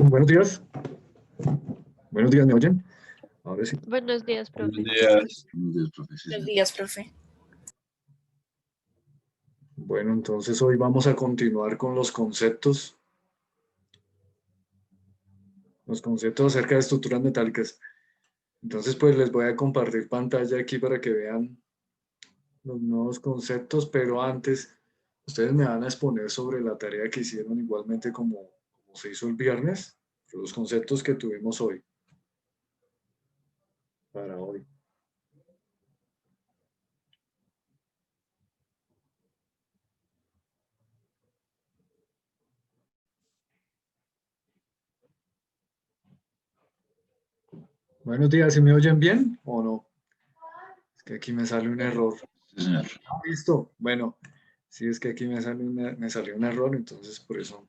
Buenos días. Buenos días, ¿me oyen? Ahora sí. Buenos días, Buenos profe. días. Buenos días, profe. Sí, Buenos sí. días, profe. Bueno, entonces hoy vamos a continuar con los conceptos acerca de estructuras metálicas. Entonces, pues les voy a compartir pantalla aquí para que vean los nuevos conceptos, pero antes ustedes me van a exponer sobre la tarea que hicieron igualmente como se hizo el viernes, los conceptos que tuvimos hoy, para hoy. Buenos días, ¿sí me oyen bien o no? Es que aquí me sale un error. Sí, señor. Listo. Bueno, sí, es que aquí me salió un error, entonces por eso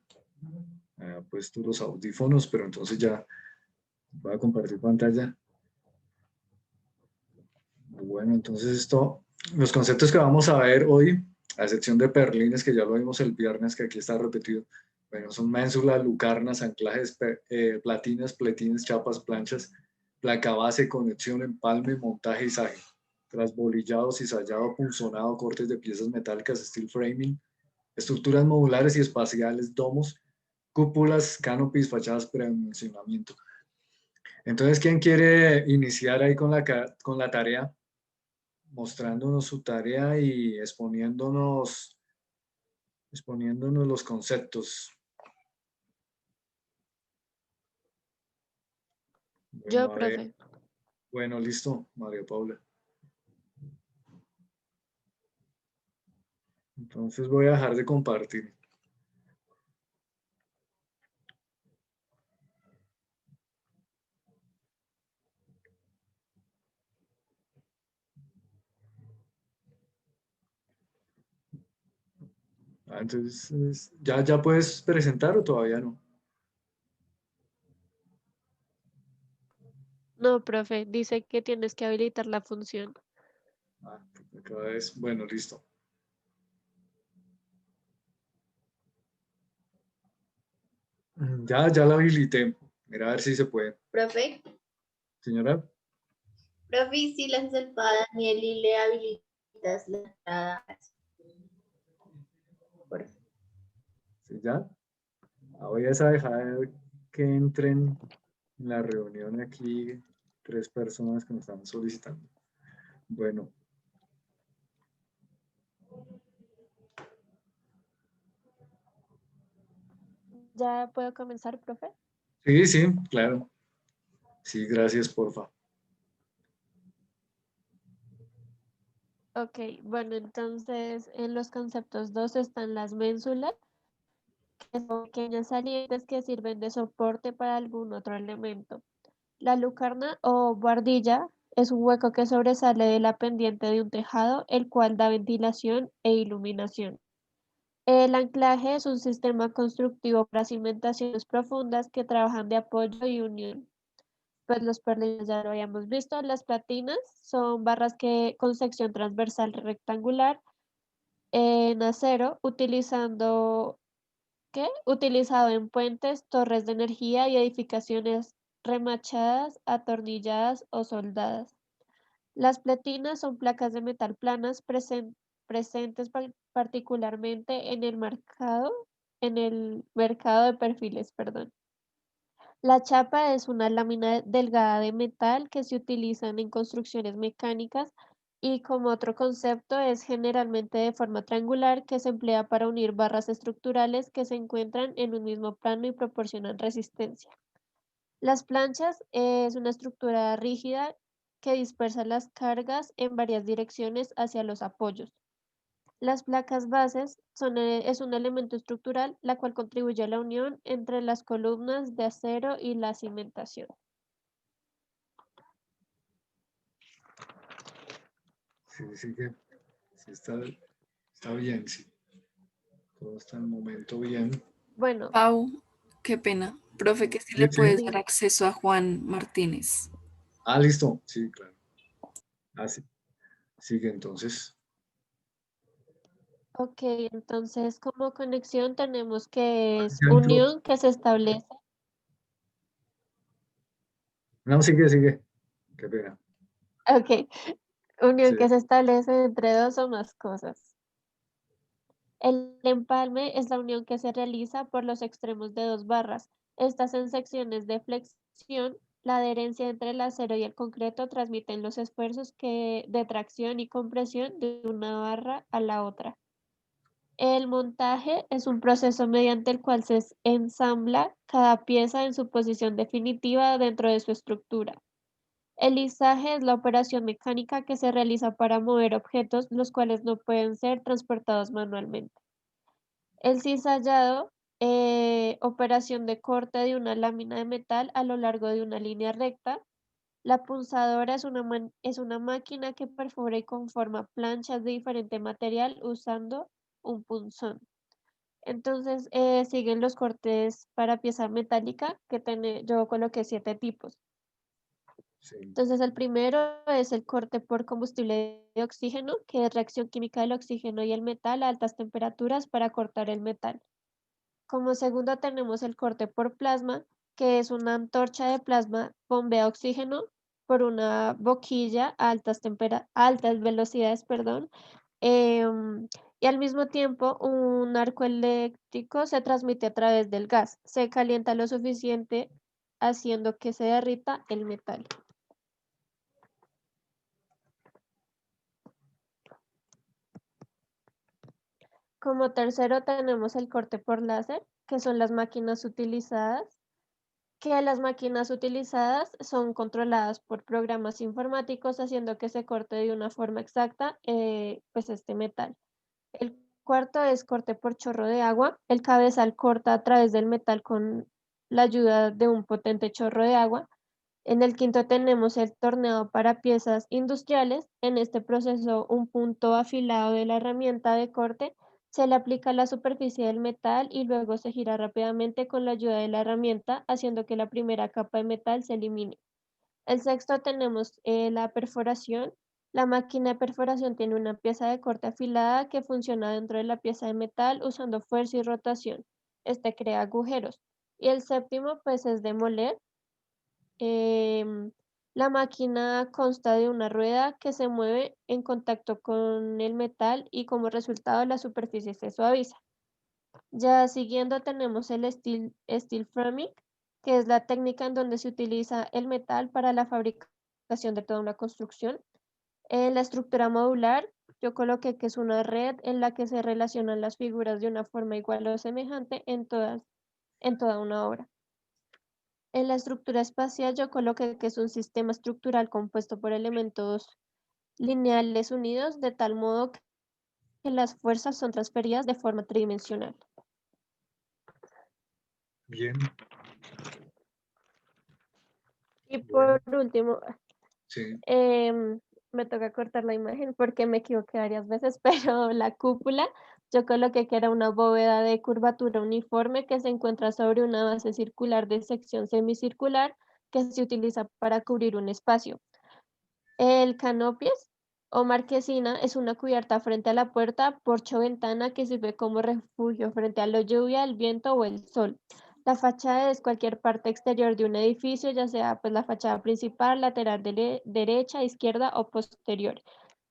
he puesto los audífonos, pero entonces ya voy a compartir pantalla. Bueno, entonces los conceptos que vamos a ver hoy, a excepción de perlines, que ya lo vimos el viernes, que aquí está repetido, bueno, son ménsulas, lucarnas, anclajes, platinas, pletines, chapas, planchas, placa base, conexión, empalme, montaje, izaje, trasbolillado, cizallado, punzonado, cortes de piezas metálicas, steel framing, estructuras modulares y espaciales, domos, cúpulas, canopies, fachadas, predimensionamiento. Entonces, ¿quién quiere iniciar ahí con la tarea? Mostrándonos su tarea y exponiéndonos los conceptos. Bueno, Yo, a ver. profe. Bueno, listo, María Paula. Entonces voy a dejar de compartir. Entonces, ¿ya puedes presentar o todavía no? No, profe, dice que tienes que habilitar la función. Cada vez, bueno, listo. Ya la habilité. Mira a ver si se puede. Profe, Señora, profe, si le haces el padre a Daniel y le habilitas la entrada. Por favor. ¿sí ya? Voy a dejar que entren en la reunión aquí 3 personas que me están solicitando. Bueno, ¿Ya puedo comenzar, profe? sí, claro. Sí, gracias, porfa. Ok, bueno, entonces en los conceptos 2 están las ménsulas, que son pequeñas salientes que sirven de soporte para algún otro elemento. La lucarna o buhardilla es un hueco que sobresale de la pendiente de un tejado, el cual da ventilación e iluminación. El anclaje es un sistema constructivo para cimentaciones profundas que trabajan de apoyo y unión. Pues los perlinos ya lo habíamos visto. Las platinas son barras con sección transversal rectangular en acero, utilizado en puentes, torres de energía y edificaciones remachadas, atornilladas o soldadas. Las platinas son placas de metal planas presentes particularmente en el mercado de perfiles, perdón. La chapa es una lámina delgada de metal que se utilizan en construcciones mecánicas y como otro concepto es generalmente de forma triangular que se emplea para unir barras estructurales que se encuentran en un mismo plano y proporcionan resistencia. Las planchas es una estructura rígida que dispersa las cargas en varias direcciones hacia los apoyos. Las placas bases es un elemento estructural la cual contribuye a la unión entre las columnas de acero y la cimentación. Sí, está bien, sí. Todo está en el momento bien. Bueno, Pau, qué pena. Profe, que si Sí, le sí. puedes dar sí. acceso a Juan Martínez. Listo. Sí, claro. Sí. Sigue entonces. Ok, entonces como conexión tenemos que es Ya entró. unión que se establece. No, sigue, sigue. Qué pena. Ok, unión Sí, que se establece entre dos o más cosas. El empalme es la unión que se realiza por los extremos de dos barras. Estas en secciones de flexión, la adherencia entre el acero y el concreto transmiten los esfuerzos de tracción y compresión de una barra a la otra. El montaje es un proceso mediante el cual se ensambla cada pieza en su posición definitiva dentro de su estructura. El lizaje es la operación mecánica que se realiza para mover objetos los cuales no pueden ser transportados manualmente. El cizallado, operación de corte de una lámina de metal a lo largo de una línea recta. La punzadora es una máquina que perfora y conforma planchas de diferente material usando un punzón. Entonces, siguen los cortes para pieza metálica, yo coloqué 7 tipos. sí. Entonces, el primero es el corte por combustible de oxígeno, que es reacción química del oxígeno y el metal a altas temperaturas para cortar el metal. Como segundo tenemos el corte por plasma, que es una antorcha de plasma bombea oxígeno por una boquilla a altas velocidades, perdón, y al mismo tiempo un arco eléctrico se transmite a través del gas. Se calienta lo suficiente haciendo que se derrita el metal. Como tercero tenemos el corte por láser, que son las máquinas utilizadas, son controladas por programas informáticos, haciendo que se corte de una forma exacta, pues este metal. El cuarto es corte por chorro de agua. El cabezal corta a través del metal con la ayuda de un potente chorro de agua. En el quinto tenemos el torneado para piezas industriales. En este proceso, un punto afilado de la herramienta de corte se le aplica a la superficie del metal y luego se gira rápidamente con la ayuda de la herramienta, haciendo que la primera capa de metal se elimine. El sexto tenemos la perforación. La máquina de perforación tiene una pieza de corte afilada que funciona dentro de la pieza de metal usando fuerza y rotación. Este crea agujeros. Y el séptimo, pues, es demoler. Em, la máquina consta de una rueda que se mueve en contacto con el metal y como resultado la superficie se suaviza. Ya siguiendo tenemos el steel framing, que es la técnica en donde se utiliza el metal para la fabricación de toda una construcción. En la estructura modular, yo coloqué que es una red en la que se relacionan las figuras de una forma igual o semejante en toda una obra. En la estructura espacial, yo coloqué que es un sistema estructural compuesto por elementos lineales unidos de tal modo que las fuerzas son transferidas de forma tridimensional. Bien, Y bueno, por último, sí. Em, me toca cortar la imagen porque me equivoqué varias veces, pero la cúpula yo coloqué que era una bóveda de curvatura uniforme que se encuentra sobre una base circular de sección semicircular que se utiliza para cubrir un espacio. El canopies o marquesina es una cubierta frente a la puerta, porche o ventana que sirve como refugio frente a la lluvia, el viento o el sol. La fachada es cualquier parte exterior de un edificio, ya sea pues la fachada principal, lateral derecha, izquierda o posterior.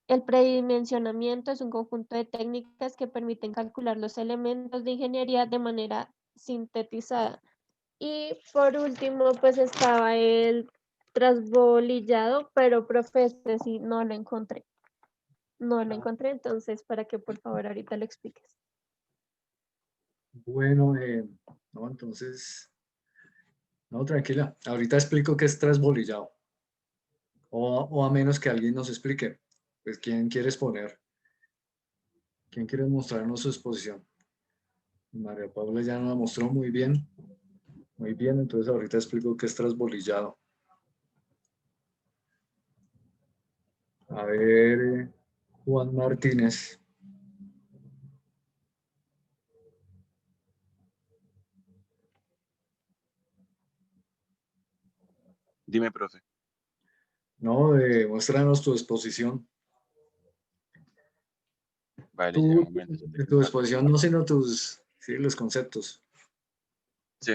El predimensionamiento es un conjunto de técnicas que permiten calcular los elementos de ingeniería de manera sintetizada. Y por último, pues estaba el trasbolillado, pero profe, este sí no lo encontré. No lo Ah, encontré, entonces para que por favor ahorita lo expliques. bueno, no, entonces, no, tranquila. Ahorita explico qué es trasbolillado. O a menos que alguien nos explique. Pues, ¿quién quiere exponer? ¿Quién quiere mostrarnos su exposición? María Paula ya nos la mostró muy bien. Muy bien, entonces ahorita explico qué es trasbolillado. A ver, Juan Martínez. Dime, profe. No, muéstranos tu exposición. Vale, ya un momento. Tu exposición no, sino tus, sí, los conceptos. Sí.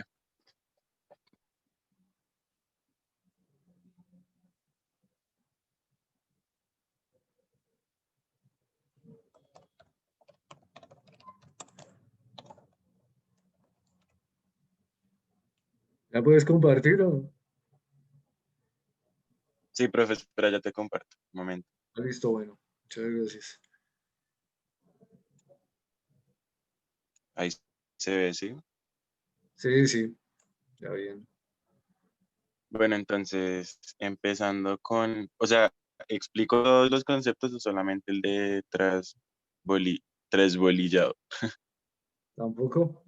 ¿La puedes compartir o? Sí, profe, espera, ya te comparto. Un momento. Ah, listo, bueno. Muchas gracias. Ahí se ve, ¿sí? Sí, sí, ya bien. Bueno, entonces, empezando con, o sea, ¿explico todos los conceptos o solamente el de trasbolillado? ¿Tampoco?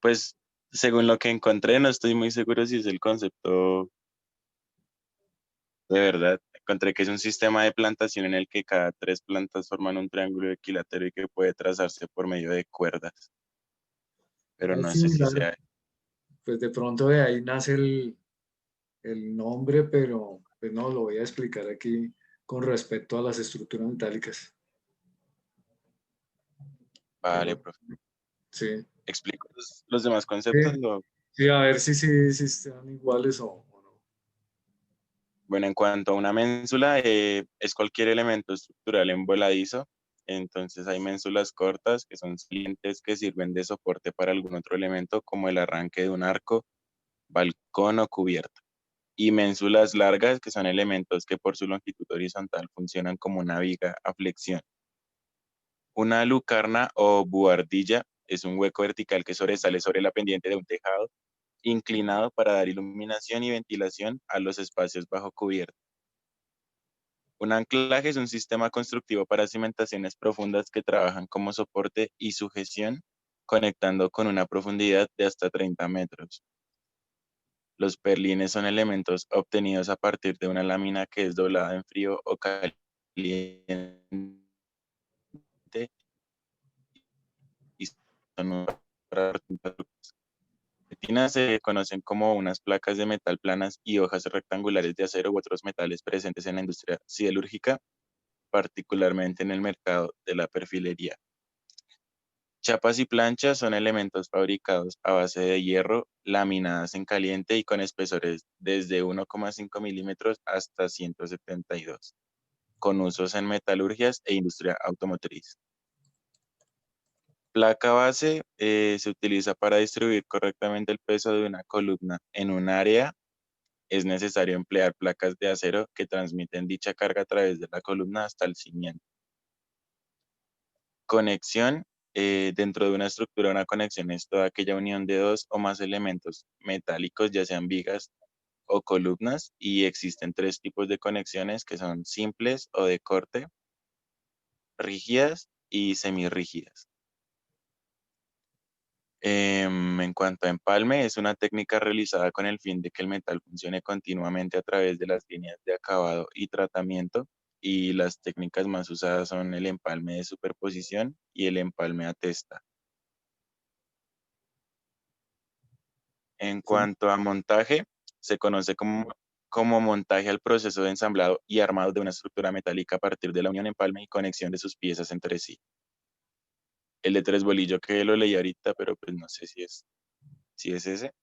Pues, según lo que encontré, no estoy muy seguro si es el concepto de verdad. Encontré que es un sistema de plantación en el que cada tres plantas forman un triángulo equilátero y que puede trazarse por medio de cuerdas, pero Ah, no sé si similar. sea. Pues de pronto de ahí nace el nombre, pero pues no, lo voy a explicar aquí con respecto a las estructuras metálicas. Vale, Pero profe. sí, ¿Explico los demás sí, conceptos? sí, a ver si están iguales o no. Bueno, en cuanto a una ménsula, es cualquier elemento estructural envoladizo. Entonces hay ménsulas cortas, que son salientes que sirven de soporte para algún otro elemento, como el arranque de un arco, balcón o cubierta. Y ménsulas largas, que son elementos que por su longitud horizontal funcionan como una viga a flexión. Una lucarna o buhardilla es un hueco vertical que sobresale sobre la pendiente de un tejado, inclinado para dar iluminación y ventilación a los espacios bajo cubierta. Un anclaje es un sistema constructivo para cimentaciones profundas que trabajan como soporte y sujeción, conectando con una profundidad de hasta 30 metros. Los perlines son elementos obtenidos a partir de una lámina que es doblada en frío o caliente y son retinas se conocen como unas placas de metal planas y hojas rectangulares de acero u otros metales presentes en la industria siderúrgica, particularmente en el mercado de la perfilería. Chapas y planchas son elementos fabricados a base de hierro, laminadas en caliente y con espesores desde 1,5 milímetros hasta 172, con usos en metalurgias e industria automotriz. Placa base se utiliza para distribuir correctamente el peso de una columna en un área. Es necesario emplear placas de acero que transmiten dicha carga a través de la columna hasta el cimiento. Conexión. Dentro de una estructura, una conexión es toda aquella unión de dos o más elementos metálicos, ya sean vigas o columnas, y existen tres tipos de conexiones que son simples o de corte, rígidas y semirrígidas. En cuanto a empalme, es una técnica realizada con el fin de que el metal funcione continuamente a través de las líneas de acabado y tratamiento, y las técnicas más usadas son el empalme de superposición y el empalme a testa. En Sí. cuanto a montaje, se conoce como montaje al proceso de ensamblado y armado de una estructura metálica a partir de la unión, empalme y conexión de sus piezas entre sí. El de tres bolillo que lo leí ahorita, pero pues no sé si es ese.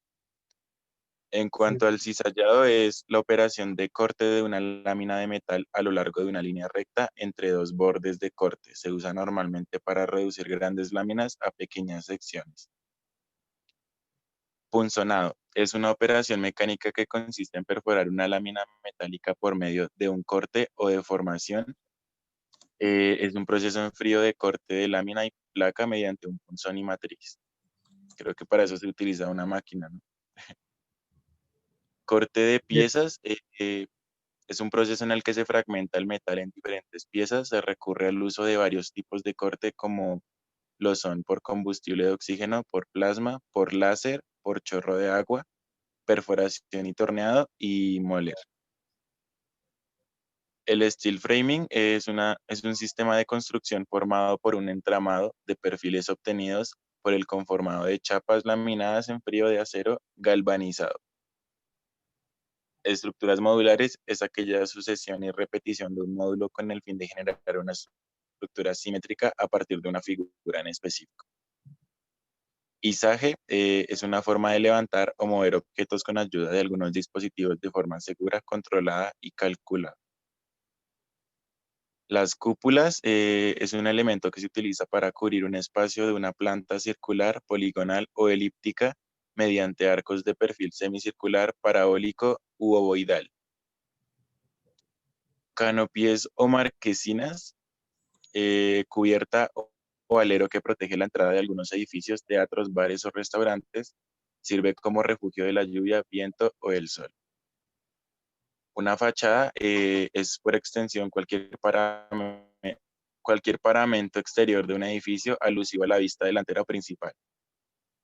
En Sí. cuanto al cizallado, es la operación de corte de una lámina de metal a lo largo de una línea recta entre dos bordes de corte. Se usa normalmente para reducir grandes láminas a pequeñas secciones. Punzonado es una operación mecánica que consiste en perforar una lámina metálica por medio de un corte o deformación. Es un proceso en frío de corte de lámina y placa mediante un punzón y matriz. Creo que para eso se utiliza una máquina, ¿no? Corte de piezas es un proceso en el que se fragmenta el metal en diferentes piezas. Se recurre al uso de varios tipos de corte, como lo son por combustible de oxígeno, por plasma, por láser, por chorro de agua, perforación y torneado y moler. El steel framing es un sistema de construcción formado por un entramado de perfiles obtenidos por el conformado de chapas laminadas en frío de acero galvanizado. Estructuras modulares es aquella sucesión y repetición de un módulo con el fin de generar una estructura simétrica a partir de una figura en específico. Izaje es una forma de levantar o mover objetos con ayuda de algunos dispositivos de forma segura, controlada y calculada. Las cúpulas es un elemento que se utiliza para cubrir un espacio de una planta circular, poligonal o elíptica mediante arcos de perfil semicircular, parabólico u ovoidal. Canopies o marquesinas, cubierta o alero que protege la entrada de algunos edificios, teatros, bares o restaurantes, sirve como refugio de la lluvia, viento o el sol. Una fachada es por extensión cualquier paramento exterior de un edificio alusivo a la vista delantera o principal.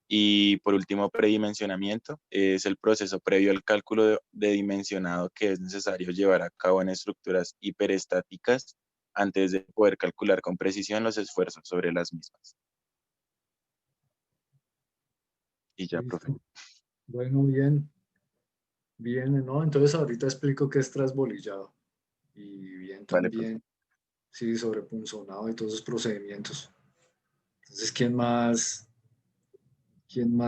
Y por último, predimensionamiento es el proceso previo al cálculo de dimensionado que es necesario llevar a cabo en estructuras hiperestáticas antes de poder calcular con precisión los esfuerzos sobre las mismas. Y ya, profe. Listo. Bueno, bien. Bien, ¿no? Entonces ahorita explico qué es trasbolillado. Y bien Vale, profe. también, sí, sobre punzonado y todos esos procedimientos. Entonces, quién más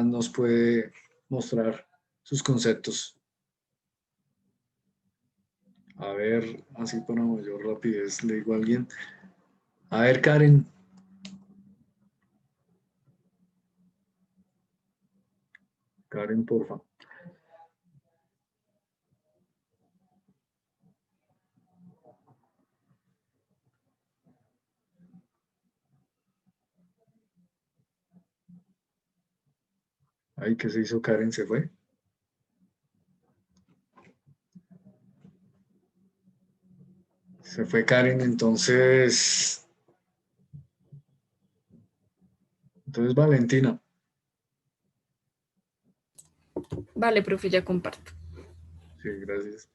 nos puede mostrar sus conceptos? A ver, así para mayor rapidez, le digo a alguien. A ver, Karen. Karen, porfa. Ay, ¿qué se hizo Karen? ¿Se fue? Se fue Karen, entonces Valentina. Vale, profe, ya comparto. Sí, gracias.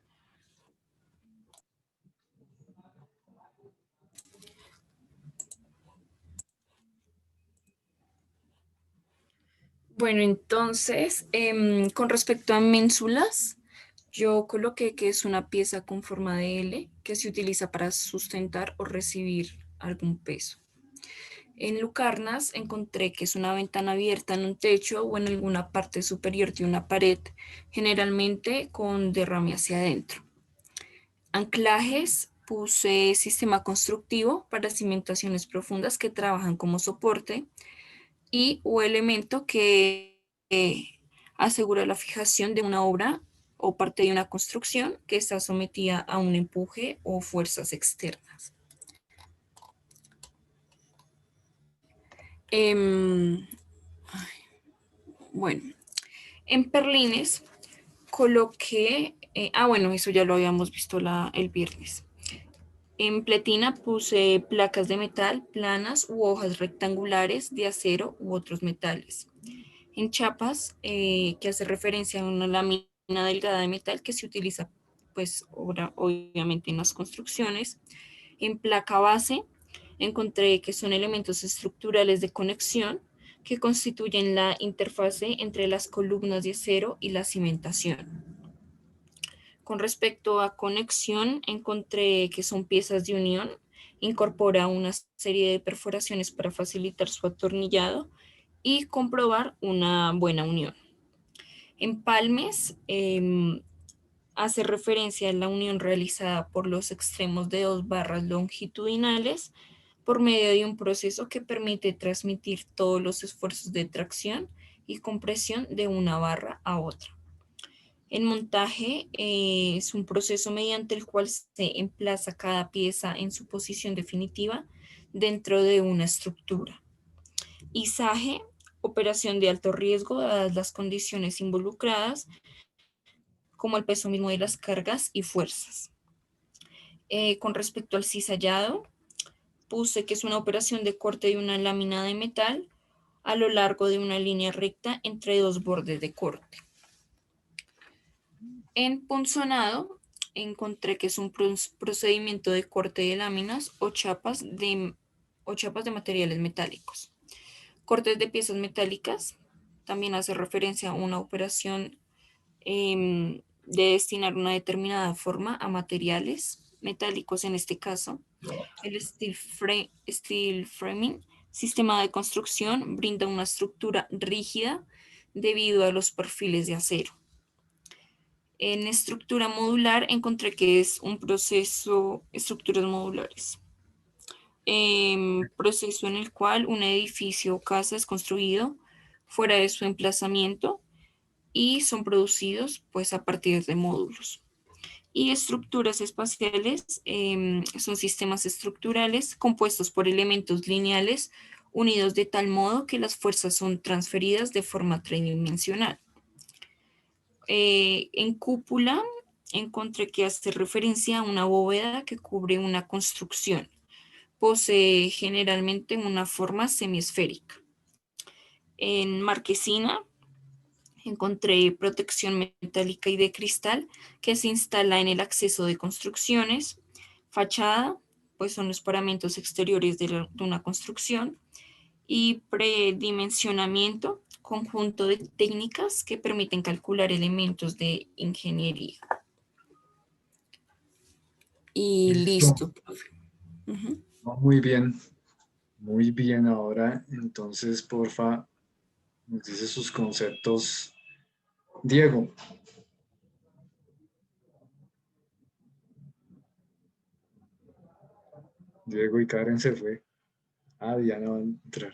Bueno, entonces, con respecto a ménsulas, yo coloqué que es una pieza con forma de L que se utiliza para sustentar o recibir algún peso. En lucarnas encontré que es una ventana abierta en un techo o en alguna parte superior de una pared, generalmente con derrame hacia adentro. Anclajes, puse sistema constructivo para cimentaciones profundas que trabajan como soporte y o elemento que asegura la fijación de una obra o parte de una construcción que está sometida a un empuje o fuerzas externas. Bueno, en perlines coloqué, bueno, eso ya lo habíamos visto el viernes. En pletina puse placas de metal planas u hojas rectangulares de acero u otros metales. En chapas, que hace referencia a una lámina delgada de metal que se utiliza, pues, obviamente en las construcciones. En placa base, encontré que son elementos estructurales de conexión que constituyen la interfase entre las columnas de acero y la cimentación. Con respecto a conexión, encontré que son piezas de unión. Incorpora una serie de perforaciones para facilitar su atornillado y comprobar una buena unión. Empalmes hace referencia a la unión realizada por los extremos de dos barras longitudinales por medio de un proceso que permite transmitir todos los esfuerzos de tracción y compresión de una barra a otra. En montaje es un proceso mediante el cual se emplaza cada pieza en su posición definitiva dentro de una estructura. Izaje, operación de alto riesgo dadas las condiciones involucradas, como el peso mismo de las cargas y fuerzas. Con respecto al cizallado, puse que es una operación de corte de una lámina de metal a lo largo de una línea recta entre dos bordes de corte. En punzonado, encontré que es un procedimiento de corte de láminas o chapas de materiales metálicos. Cortes de piezas metálicas también hace referencia a una operación de destinar una determinada forma a materiales metálicos, en este caso. El steel framing, sistema de construcción, brinda una estructura rígida debido a los perfiles de acero. En estructura modular encontré que es un proceso, estructuras modulares. Proceso en el cual un edificio o casa es construido fuera de su emplazamiento y son producidos pues a partir de módulos. Y estructuras espaciales son sistemas estructurales compuestos por elementos lineales unidos de tal modo que las fuerzas son transferidas de forma tridimensional. En cúpula encontré que hace referencia a una bóveda que cubre una construcción. Posee generalmente una forma semiesférica. En marquesina encontré protección metálica y de cristal que se instala en el acceso de construcciones. Fachada, pues son los paramentos exteriores de una construcción. Y predimensionamiento, conjunto de técnicas que permiten calcular elementos de ingeniería. Y listo, profe. Muy bien, muy bien. Ahora, entonces, porfa, nos dice sus conceptos. Diego. Diego y Karen se fue. Ah, Diana va a entrar.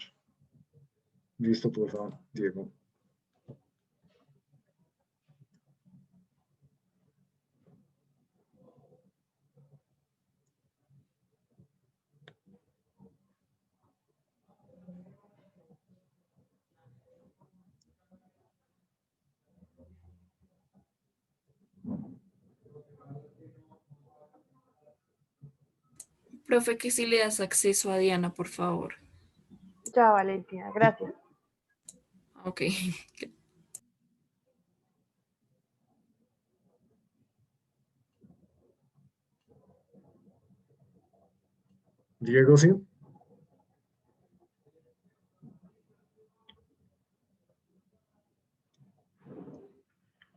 Listo, por favor, Diego. Profe, que si le das acceso a Diana, por favor. Ya, Valentina, gracias. Ok. Diego, sí.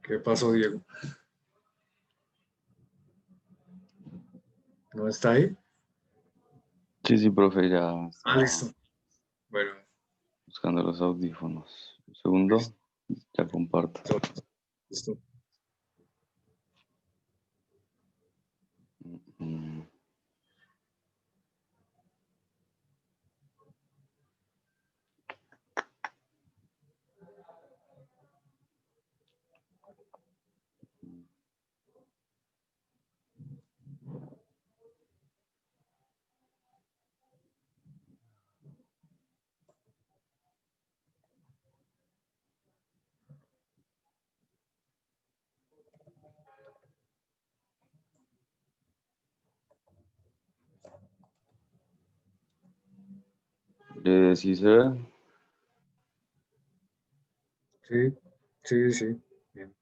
¿Qué pasó, Diego? ¿No está ahí? Sí, profe, ya Ah, estaba listo. Bueno, buscando los audífonos. Un segundo, ya comparto. listo. Mm. ¿Sí se ve? Sí. Bien.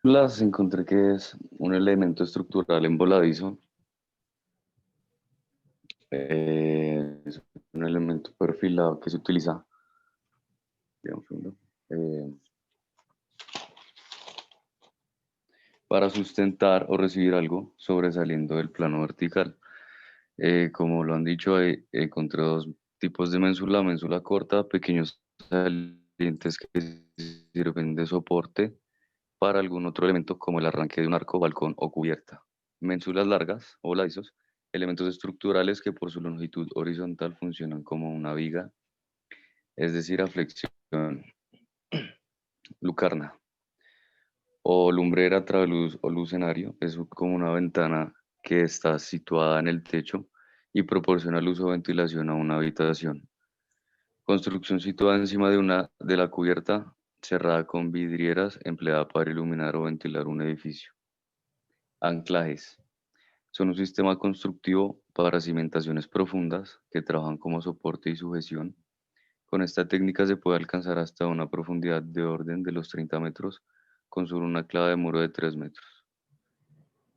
Las encontré que es un elemento estructural en voladizo. Es un elemento perfilado que se utiliza, para sustentar o recibir algo sobresaliendo del plano vertical. Como lo han dicho, encontré dos tipos de ménsula corta, pequeños salientes que sirven de soporte para algún otro elemento como el arranque de un arco, balcón o cubierta. Ménsulas largas o voladizos, elementos estructurales que por su longitud horizontal funcionan como una viga, es decir, a flexión. Lucarna o lumbrera, traveluz o lucenario es como una ventana que está situada en el techo y proporciona luz o ventilación a una habitación. Construcción situada encima de la cubierta, cerrada con vidrieras, empleada para iluminar o ventilar un edificio. Anclajes. Son un sistema constructivo para cimentaciones profundas que trabajan como soporte y sujeción. Con esta técnica se puede alcanzar hasta una profundidad de orden de los 30 metros con solo una clava de muro de 3 metros.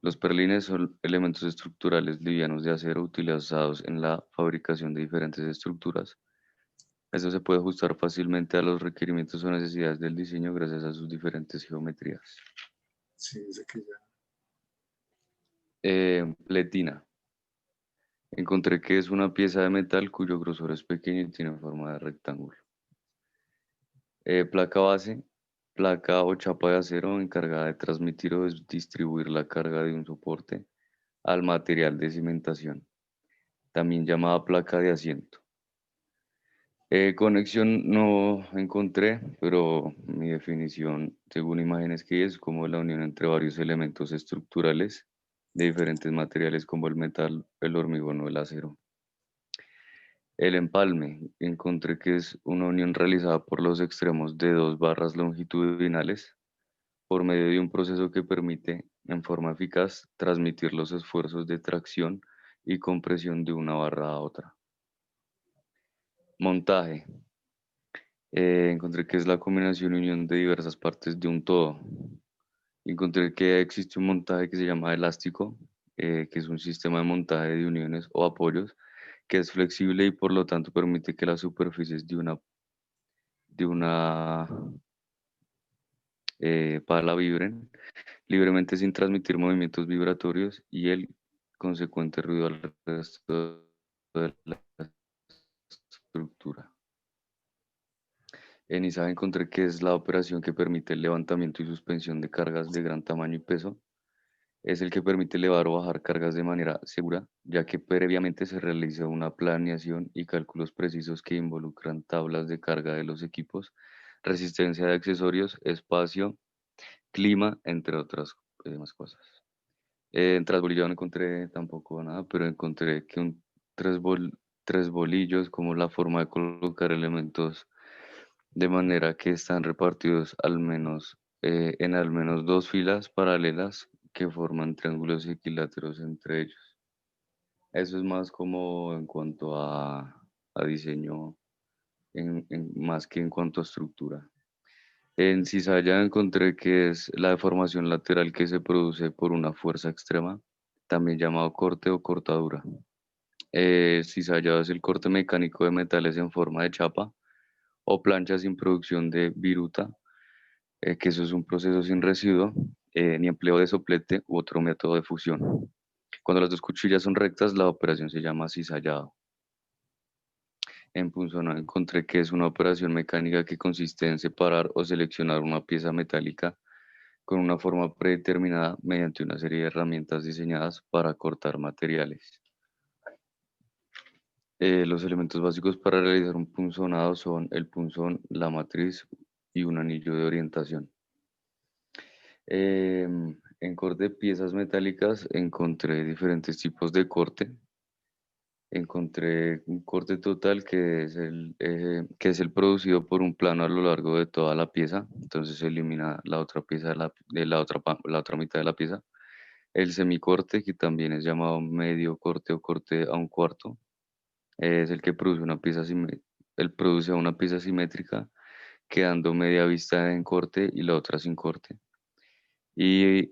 Los perlines son elementos estructurales livianos de acero utilizados en la fabricación de diferentes estructuras. Esto se puede ajustar fácilmente a los requerimientos o necesidades del diseño gracias a sus diferentes geometrías. Sí, dice que ya. Pletina. Encontré que es una pieza de metal cuyo grosor es pequeño y tiene forma de rectángulo. Placa base. Placa o chapa de acero encargada de transmitir o distribuir la carga de un soporte al material de cimentación, también llamada placa de asiento. Conexión no encontré, pero mi definición, según imágenes que es como la unión entre varios elementos estructurales de diferentes materiales como el metal, el hormigón o el acero. El empalme, encontré que es una unión realizada por los extremos de dos barras longitudinales por medio de un proceso que permite, en forma eficaz, transmitir los esfuerzos de tracción y compresión de una barra a otra. Montaje. Encontré que es la combinación y unión de diversas partes de un todo. Encontré que existe un montaje que se llama elástico, que es un sistema de montaje de uniones o apoyos que es flexible y por lo tanto permite que las superficies de una pala vibren libremente sin transmitir movimientos vibratorios y el consecuente ruido al resto de la estructura. En ISA encontré que es la operación que permite el levantamiento y suspensión de cargas de gran tamaño y peso. Es el que permite elevar o bajar cargas de manera segura, ya que previamente se realiza una planeación y cálculos precisos que involucran tablas de carga de los equipos, resistencia de accesorios, espacio, clima, entre otras más cosas. En trasbolillado no encontré tampoco nada, pero encontré que tres bolillos como la forma de colocar elementos de manera que están repartidos en al menos dos filas paralelas que forman triángulos equiláteros entre ellos. Eso es más como en cuanto a diseño, más que en cuanto a estructura. En cizalla encontré que es la deformación lateral que se produce por una fuerza extrema, también llamado corte o cortadura. Cizallado es el corte mecánico de metales en forma de chapa o plancha sin producción de viruta, que eso es un proceso sin residuo, ni empleo de soplete u otro método de fusión. Cuando las dos cuchillas son rectas, la operación se llama cizallado. En punzonado encontré que es una operación mecánica que consiste en separar o seleccionar una pieza metálica con una forma predeterminada mediante una serie de herramientas diseñadas para cortar materiales. Los elementos básicos para realizar un punzonado son el punzón, la matriz y un anillo de orientación. En corte de piezas metálicas encontré diferentes tipos de corte. Encontré un corte total que es el producido por un plano a lo largo de toda la pieza. Entonces se elimina la otra pieza la otra mitad de la pieza. El semicorte, que también es llamado medio corte o corte a un cuarto, es el que produce produce una pieza simétrica, quedando media vista en corte y la otra sin corte. Y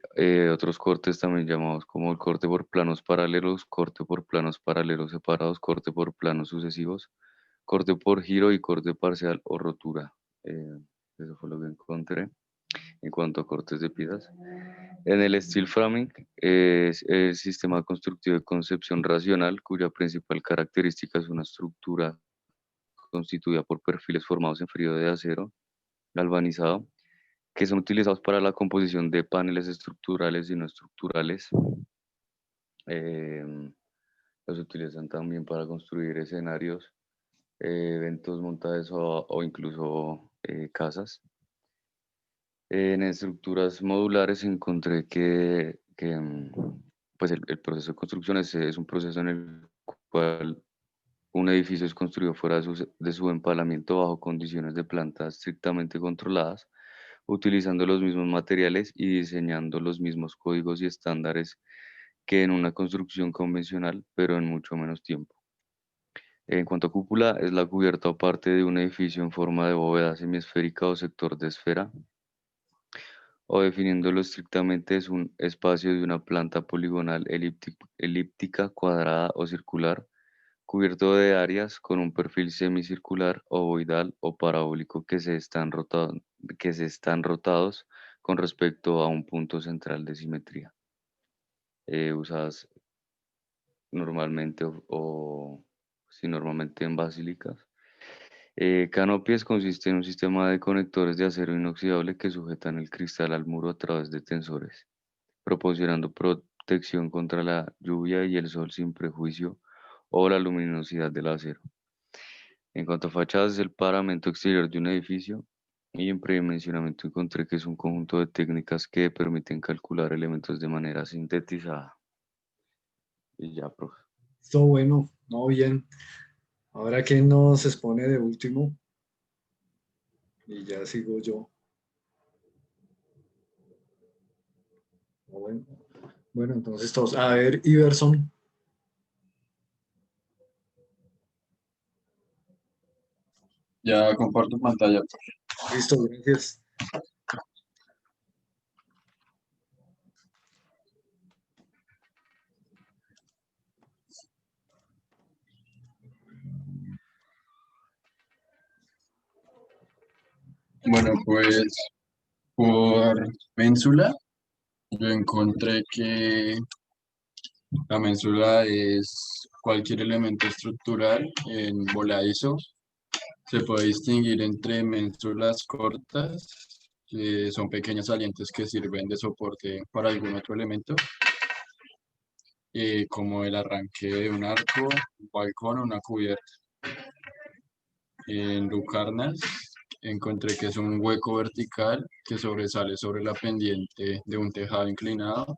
otros cortes también llamados como el corte por planos paralelos, corte por planos paralelos separados, corte por planos sucesivos, corte por giro y corte parcial o rotura. Eso fue lo que encontré en cuanto a cortes de piezas. En el steel framing es el sistema constructivo de concepción racional, cuya principal característica es una estructura constituida por perfiles formados en frío de acero galvanizado, que son utilizados para la composición de paneles estructurales y no estructurales. Los utilizan también para construir escenarios, eventos, montajes o incluso casas. En estructuras modulares encontré pues el proceso de construcción es un proceso en el cual un edificio es construido fuera de su empalamiento bajo condiciones de planta estrictamente controladas, utilizando los mismos materiales y diseñando los mismos códigos y estándares que en una construcción convencional, pero en mucho menos tiempo. En cuanto a cúpula, es la cubierta o parte de un edificio en forma de bóveda semiesférica o sector de esfera, o definiéndolo estrictamente es un espacio de una planta poligonal elíptica, cuadrada o circular, cubierto de áreas con un perfil semicircular, ovoidal o parabólico que se están rotados con respecto a un punto central de simetría. Usadas normalmente normalmente en basílicas. Canopies consiste en un sistema de conectores de acero inoxidable que sujetan el cristal al muro a través de tensores, proporcionando protección contra la lluvia y el sol sin prejuicio o la luminosidad del acero. En cuanto a fachadas, es el paramento exterior de un edificio y en predimensionamiento encontré que es un conjunto de técnicas que permiten calcular elementos de manera sintetizada. Y ya, profe. Esto bueno, no bien. Ahora, ¿quién nos expone de último? Y ya sigo yo. Bueno, bueno, entonces todos. A ver, Iverson. Ya comparto pantalla. Listo, gracias. Bueno, pues por ménsula, yo encontré que la ménsula es cualquier elemento estructural en voladizo. Se puede distinguir entre ménsulas cortas, que son pequeños salientes que sirven de soporte para algún otro elemento, como el arranque de un arco, un balcón o una cubierta. En lucarnas encontré que es un hueco vertical que sobresale sobre la pendiente de un tejado inclinado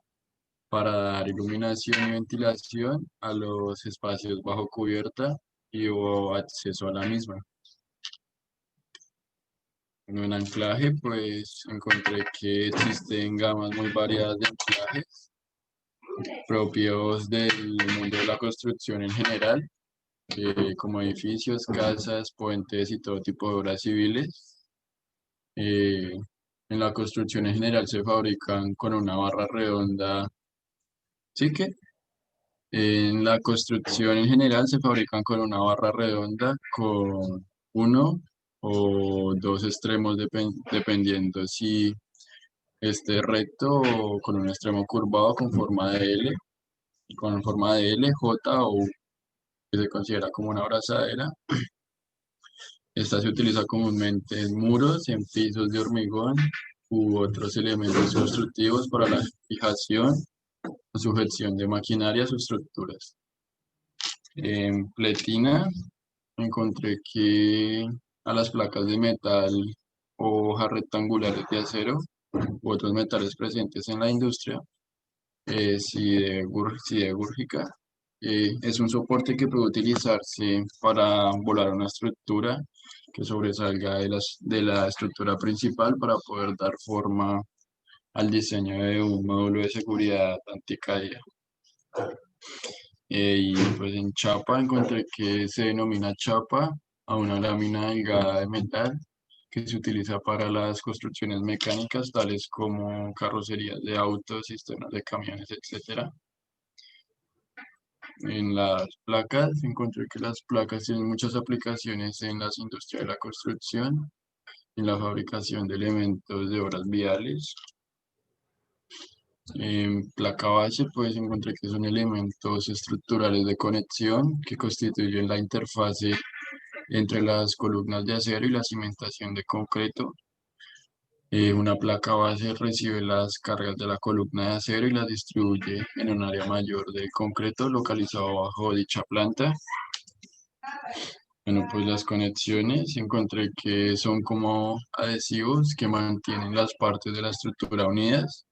para dar iluminación y ventilación a los espacios bajo cubierta y o acceso a la misma. En un anclaje, pues encontré que existen gamas muy variadas de anclajes propios del mundo de la construcción en general, como edificios, casas, puentes y todo tipo de obras civiles. Eh, en la construcción en general se fabrican con una barra redonda. ¿Sí que? En la construcción en general se fabrican con una barra redonda con uno o dos extremos dependiendo si esté recto o con un extremo curvado con forma de L, J o U, que se considera como una abrazadera. Esta se utiliza comúnmente en muros, en pisos de hormigón u otros elementos constructivos para la fijación o sujeción de maquinarias o estructuras. En pletina encontré que a las placas de metal o hojas rectangulares de acero u otros metales presentes en la industria, siderúrgica, es un soporte que puede utilizarse para volar una estructura que sobresalga de la estructura principal para poder dar forma al diseño de un módulo de seguridad anticaída. Y pues en chapa encontré que se denomina chapa a una lámina delgada de metal que se utiliza para las construcciones mecánicas, tales como carrocerías de autos, sistemas de camiones, etc. En las placas encontré que las placas tienen muchas aplicaciones en las industrias de la construcción, en la fabricación de elementos de obras viales. En placa base, pues encontré que son elementos estructurales de conexión que constituyen la interfase entre las columnas de acero y la cimentación de concreto. Una placa base recibe las cargas de la columna de acero y las distribuye en un área mayor del concreto localizado bajo dicha planta. Bueno, pues las conexiones encontré que son como adhesivos que mantienen las partes de la estructura unidas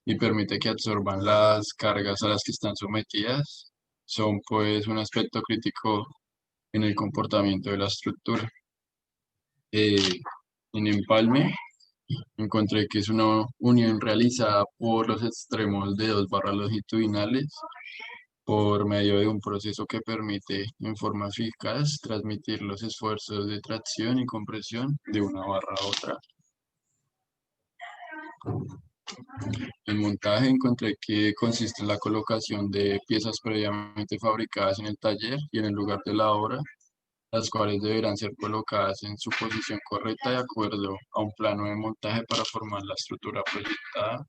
y permite que absorban las cargas a las que están sometidas. Son pues un aspecto crítico en el comportamiento de la estructura. En empalme encontré que es una unión realizada por los extremos de dos barras longitudinales por medio de un proceso que permite en forma eficaz transmitir los esfuerzos de tracción y compresión de una barra a otra. El montaje encontré que consiste en la colocación de piezas previamente fabricadas en el taller y en el lugar de la obra, las cuales deberán ser colocadas en su posición correcta de acuerdo a un plano de montaje para formar la estructura proyectada.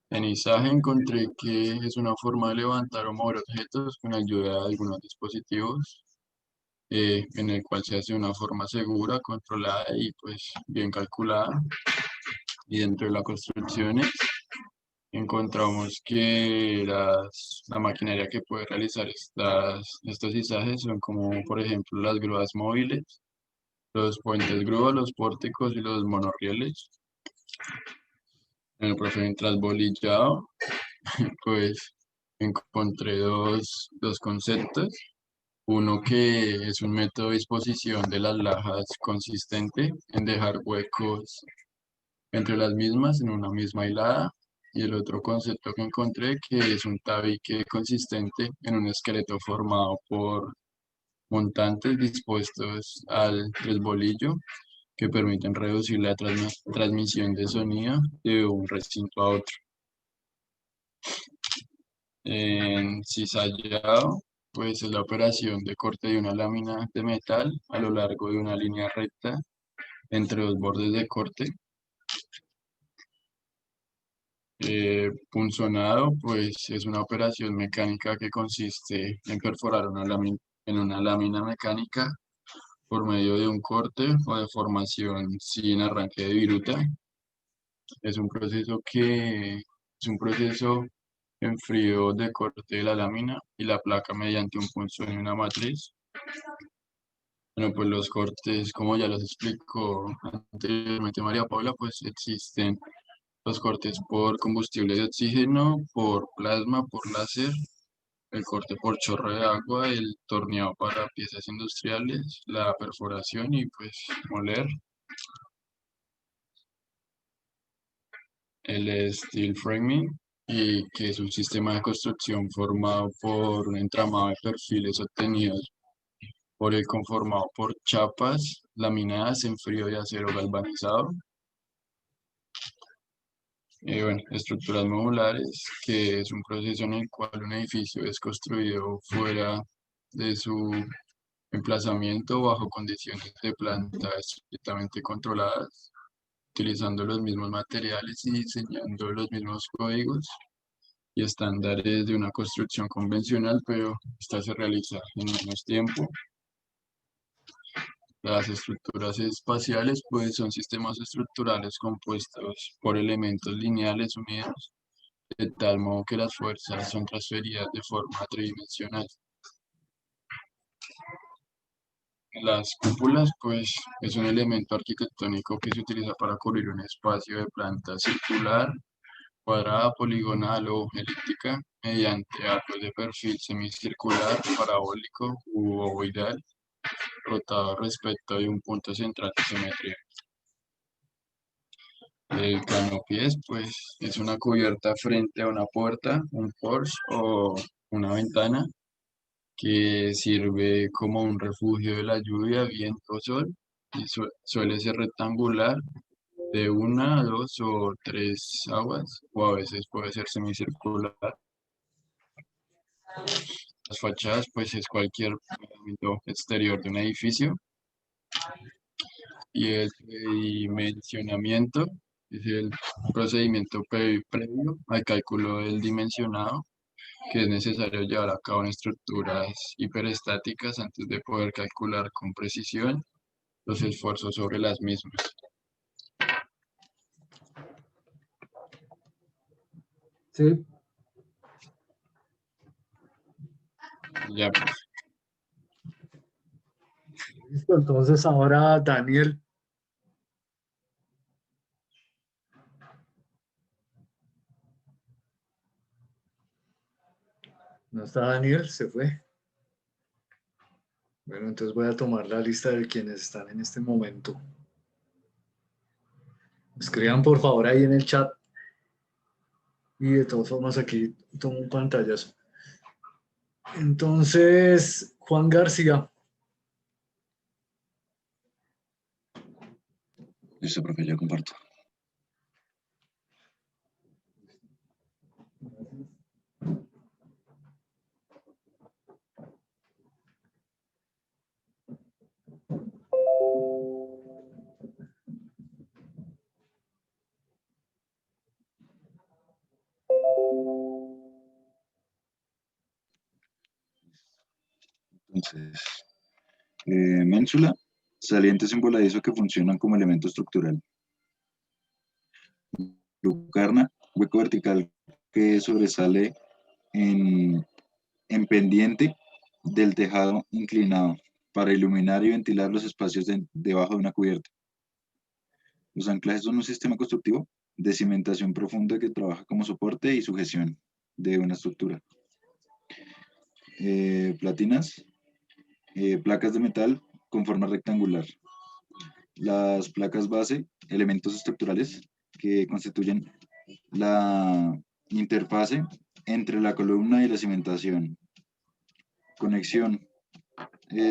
En izaje encontré que es una forma de levantar o mover objetos con ayuda de algunos dispositivos, en el cual se hace de una forma segura, controlada y pues bien calculada. Y dentro de las construcciones encontramos que la maquinaria que puede realizar estos izajes son como, por ejemplo, las grúas móviles, los puentes grúa, los pórticos y los monorrieles. En el proceso de trasbolillado, pues encontré dos conceptos. Uno que es un método de disposición de las lajas consistente en dejar huecos entre las mismas en una misma hilada. Y el otro concepto que encontré que es un tabique consistente en un esqueleto formado por montantes dispuestos al tresbolillo que permiten reducir la transmisión de sonido de un recinto a otro. En cizallado, pues es la operación de corte de una lámina de metal a lo largo de una línea recta entre dos bordes de corte. Punzonado, pues es una operación mecánica que consiste en perforar en una lámina mecánica por medio de un corte o deformación sin arranque de viruta. Es un proceso en frío de corte de la lámina y la placa mediante un punzón y una matriz. Bueno, pues los cortes, como ya los explicó anteriormente María Paula, pues existen los cortes por combustible de oxígeno, por plasma, por láser, el corte por chorro de agua, el torneado para piezas industriales, la perforación y pues moler. El steel framing, y que es un sistema de construcción formado por un entramado de perfiles obtenidos por el conformado por chapas laminadas en frío de acero galvanizado. Bueno, estructuras modulares, que es un proceso en el cual un edificio es construido fuera de su emplazamiento bajo condiciones de planta estrictamente controladas, utilizando los mismos materiales y diseñando los mismos códigos y estándares de una construcción convencional, pero esta se realiza en menos tiempo. Las estructuras espaciales pues son sistemas estructurales compuestos por elementos lineales unidos de tal modo que las fuerzas son transferidas de forma tridimensional. Las cúpulas pues es un elemento arquitectónico que se utiliza para cubrir un espacio de planta circular, cuadrada, poligonal o elíptica mediante arcos de perfil semicircular, parabólico u ovoidal, rotado respecto de un punto central de simetría. El canopiés, pues, es una cubierta frente a una puerta, un porche o una ventana que sirve como un refugio de la lluvia, viento o sol y suele ser rectangular de una, dos o tres aguas o a veces puede ser semicircular. Las fachadas, pues, es cualquier elemento exterior de un edificio. Y el dimensionamiento es el procedimiento previo al cálculo del dimensionado que es necesario llevar a cabo en estructuras hiperestáticas antes de poder calcular con precisión los esfuerzos sobre las mismas. Sí. Ya pues. Listo, entonces ahora Daniel. ¿No está Daniel? ¿Se fue? Bueno, entonces voy a tomar la lista de quienes están en este momento. Escriban por favor ahí en el chat. Y de todas formas aquí tomo un pantallazo. Entonces, Juan García. Listo, profe, yo comparto. Entonces, ménsula, salientes en voladizo que funcionan como elemento estructural. Lucarna, hueco vertical que sobresale en pendiente del tejado inclinado para iluminar y ventilar los espacios debajo de una cubierta. Los anclajes son un sistema constructivo de cimentación profunda que trabaja como soporte y sujeción de una estructura. Platinas, placas de metal con forma rectangular. Las placas base, elementos estructurales que constituyen la interfase entre la columna y la cimentación. Conexión.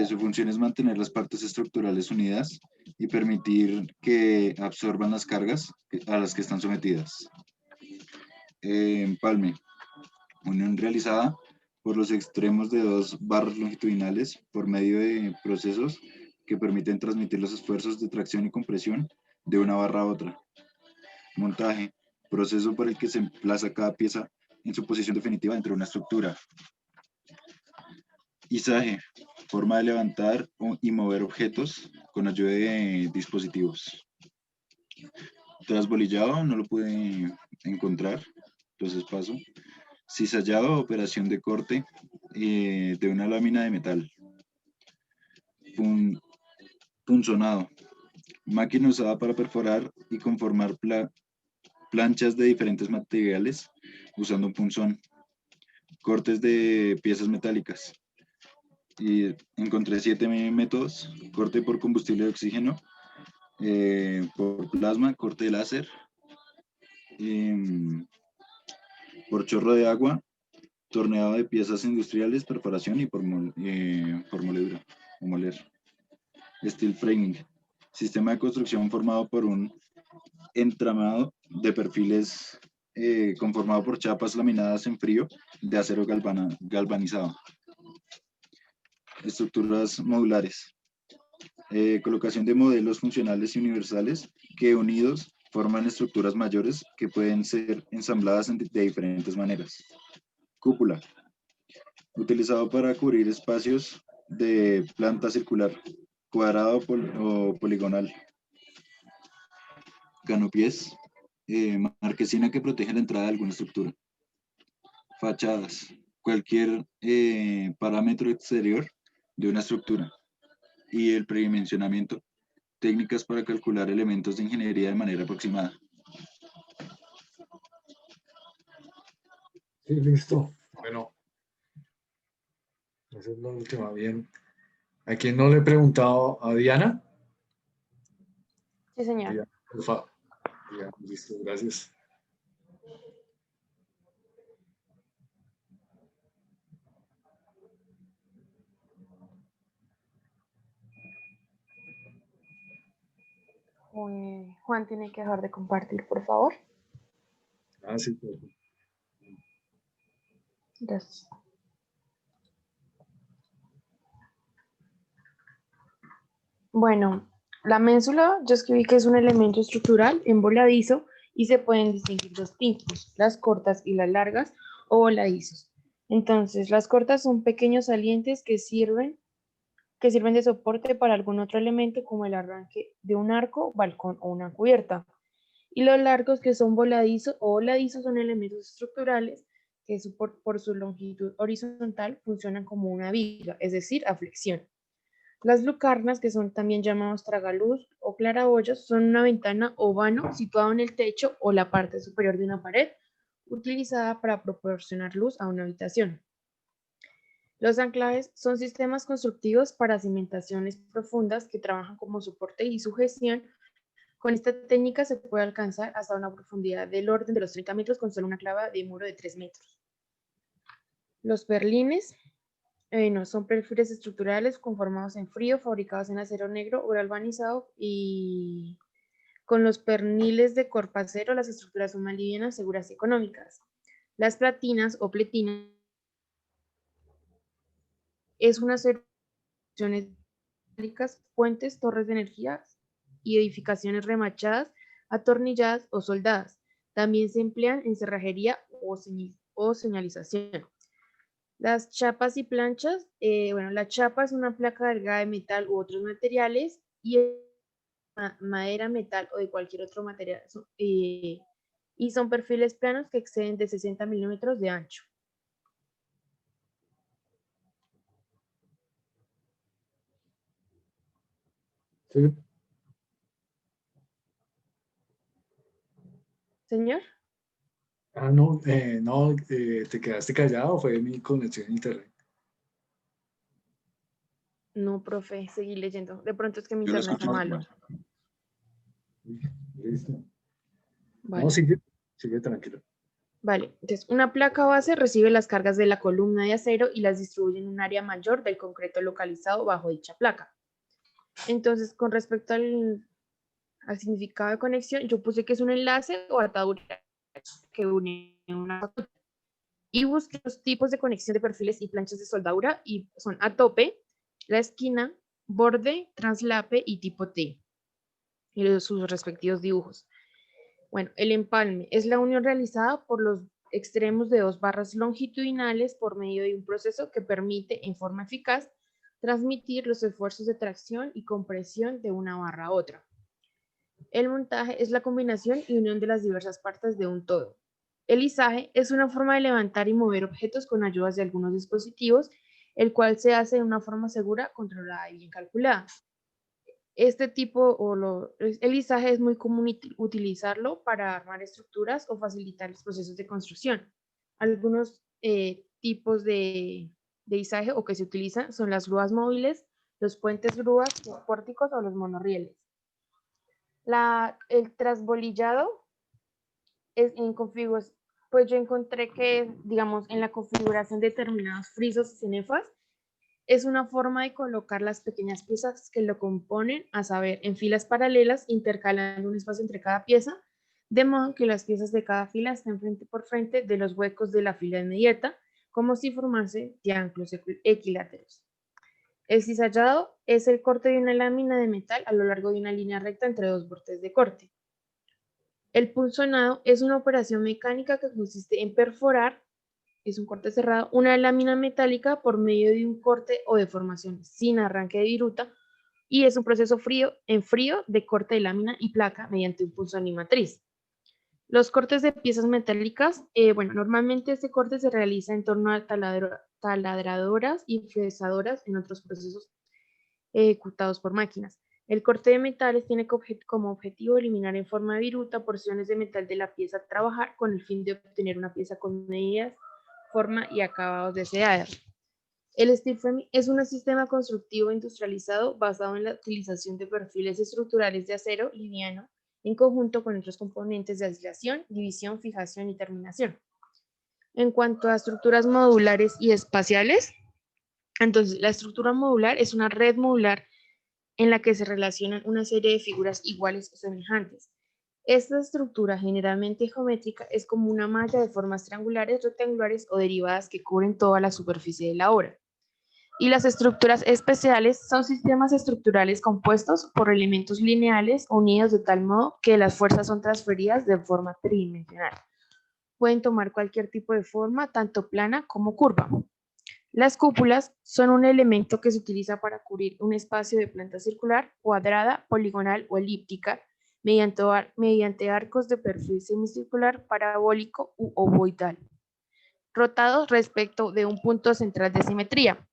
Su función es mantener las partes estructurales unidas y permitir que absorban las cargas a las que están sometidas. Empalme. Unión realizada por los extremos de dos barras longitudinales por medio de procesos que permiten transmitir los esfuerzos de tracción y compresión de una barra a otra. Montaje, proceso por el que se emplaza cada pieza en su posición definitiva dentro de una estructura. Izaje, forma de levantar y mover objetos con ayuda de dispositivos. Trasbolillado, no lo pude encontrar, entonces paso. Cizallado, operación de corte de una lámina de metal. Punzonado, máquina usada para perforar y conformar planchas de diferentes materiales usando un punzón. Cortes de piezas metálicas. Y encontré 7 métodos: corte por combustible de oxígeno, por plasma, corte de láser, por chorro de agua, torneado de piezas industriales, perforación y por moledura o moler. Steel framing, sistema de construcción formado por un entramado de perfiles conformado por chapas laminadas en frío de acero galvanizado. Estructuras modulares. Colocación de modelos funcionales y universales que unidos forman estructuras mayores que pueden ser ensambladas de diferentes maneras. Cúpula. Utilizado para cubrir espacios de planta circular, cuadrado o poligonal. Canopiés. Marquesina que protege la entrada de alguna estructura. Fachadas. Cualquier parámetro exterior de una estructura. Y el predimensionamiento, técnicas para calcular elementos de ingeniería de manera aproximada. Sí, listo. Bueno, esa es la última. Bien. ¿A quién no le he preguntado? ¿A Diana? Sí, señor. Diana, por favor. Diana, listo, gracias. Juan tiene que dejar de compartir, por favor. Ah, sí, perfecto. Gracias. Bueno, la ménsula yo escribí que es un elemento estructural envoladizo y se pueden distinguir dos tipos, las cortas y las largas o voladizos. Entonces, las cortas son pequeños salientes que sirven de soporte para algún otro elemento como el arranque de un arco, balcón o una cubierta. Y los largos que son voladizos o voladizos son elementos estructurales que por su longitud horizontal funcionan como una viga, es decir, a flexión. Las lucarnas, que son también llamados tragaluz o claraboyas, son una ventana o vano situado en el techo o la parte superior de una pared, utilizada para proporcionar luz a una habitación. Los anclajes son sistemas constructivos para cimentaciones profundas que trabajan como soporte y sujeción. Con esta técnica se puede alcanzar hasta una profundidad del orden de los 30 metros con solo una clava de muro de 3 metros. Los perlines son perfiles estructurales conformados en frío, fabricados en acero negro o galvanizado, y con los perniles de corpacero las estructuras son más livianas, seguras y económicas. Las platinas o pletinas es una serie de metálicas, puentes, torres de energía y edificaciones remachadas, atornilladas o soldadas. También se emplean en cerrajería o señalización. Las chapas y planchas, la chapa es una placa delgada de metal u otros materiales y madera, metal o de cualquier otro material y son perfiles planos que exceden de 60 milímetros de ancho. Sí. Señor, Ah, no, no, te quedaste callado, fue mi conexión a internet. no, profe, seguí leyendo. De pronto es que mi Yo lo internet está escucho malo. normal. Listo. No, Vale. sigue tranquilo. Vale, entonces una placa base recibe las cargas de la columna de acero y las distribuye en un área mayor del concreto localizado bajo dicha placa. Entonces, con respecto al significado de conexión, yo puse que es un enlace o atadura que une una y busqué los tipos de conexión de perfiles y planchas de soldadura y son a tope, la esquina, borde, traslape y tipo T y sus respectivos dibujos. Bueno, el empalme es la unión realizada por los extremos de dos barras longitudinales por medio de un proceso que permite en forma eficaz transmitir los esfuerzos de tracción y compresión de una barra a otra. El montaje es la combinación y unión de las diversas partes de un todo. El izaje es una forma de levantar y mover objetos con ayudas de algunos dispositivos, el cual se hace de una forma segura, controlada y bien calculada. Este tipo el izaje es muy común utilizarlo para armar estructuras o facilitar los procesos de construcción. Algunos tipos de izaje o que se utilizan son las grúas móviles, los puentes grúas, los pórticos o los monorrieles. El trasbolillado es en configuración, pues yo encontré que, digamos, en la configuración de determinados frisos y cenefas, es una forma de colocar las pequeñas piezas que lo componen, a saber, en filas paralelas, intercalando un espacio entre cada pieza, de modo que las piezas de cada fila estén frente por frente de los huecos de la fila inmediata, como si formase triángulos equiláteros. El cizallado es el corte de una lámina de metal a lo largo de una línea recta entre dos bordes de corte. El punzonado es una operación mecánica que consiste en perforar, es un corte cerrado, una lámina metálica por medio de un corte o deformación sin arranque de viruta y es un proceso frío de corte de lámina y placa mediante un punzón y matriz. Los cortes de piezas metálicas, bueno, normalmente este corte se realiza en torno a taladradoras y fresadoras en otros procesos ejecutados por máquinas. El corte de metales tiene como objetivo eliminar en forma de viruta porciones de metal de la pieza a trabajar con el fin de obtener una pieza con medidas, forma y acabados deseados. El steel framing es un sistema constructivo industrializado basado en la utilización de perfiles estructurales de acero liviano en conjunto con otros componentes de aislación, división, fijación y terminación. En cuanto a estructuras modulares y espaciales, entonces la estructura modular es una red modular en la que se relacionan una serie de figuras iguales o semejantes. Esta estructura, generalmente geométrica, es como una malla de formas triangulares, rectangulares o derivadas que cubren toda la superficie de la obra. Y las estructuras especiales son sistemas estructurales compuestos por elementos lineales unidos de tal modo que las fuerzas son transferidas de forma tridimensional. Pueden tomar cualquier tipo de forma, tanto plana como curva. Las cúpulas son un elemento que se utiliza para cubrir un espacio de planta circular, cuadrada, poligonal o elíptica mediante arcos de perfil semicircular, parabólico u ovoidal, rotados respecto de un punto central de simetría.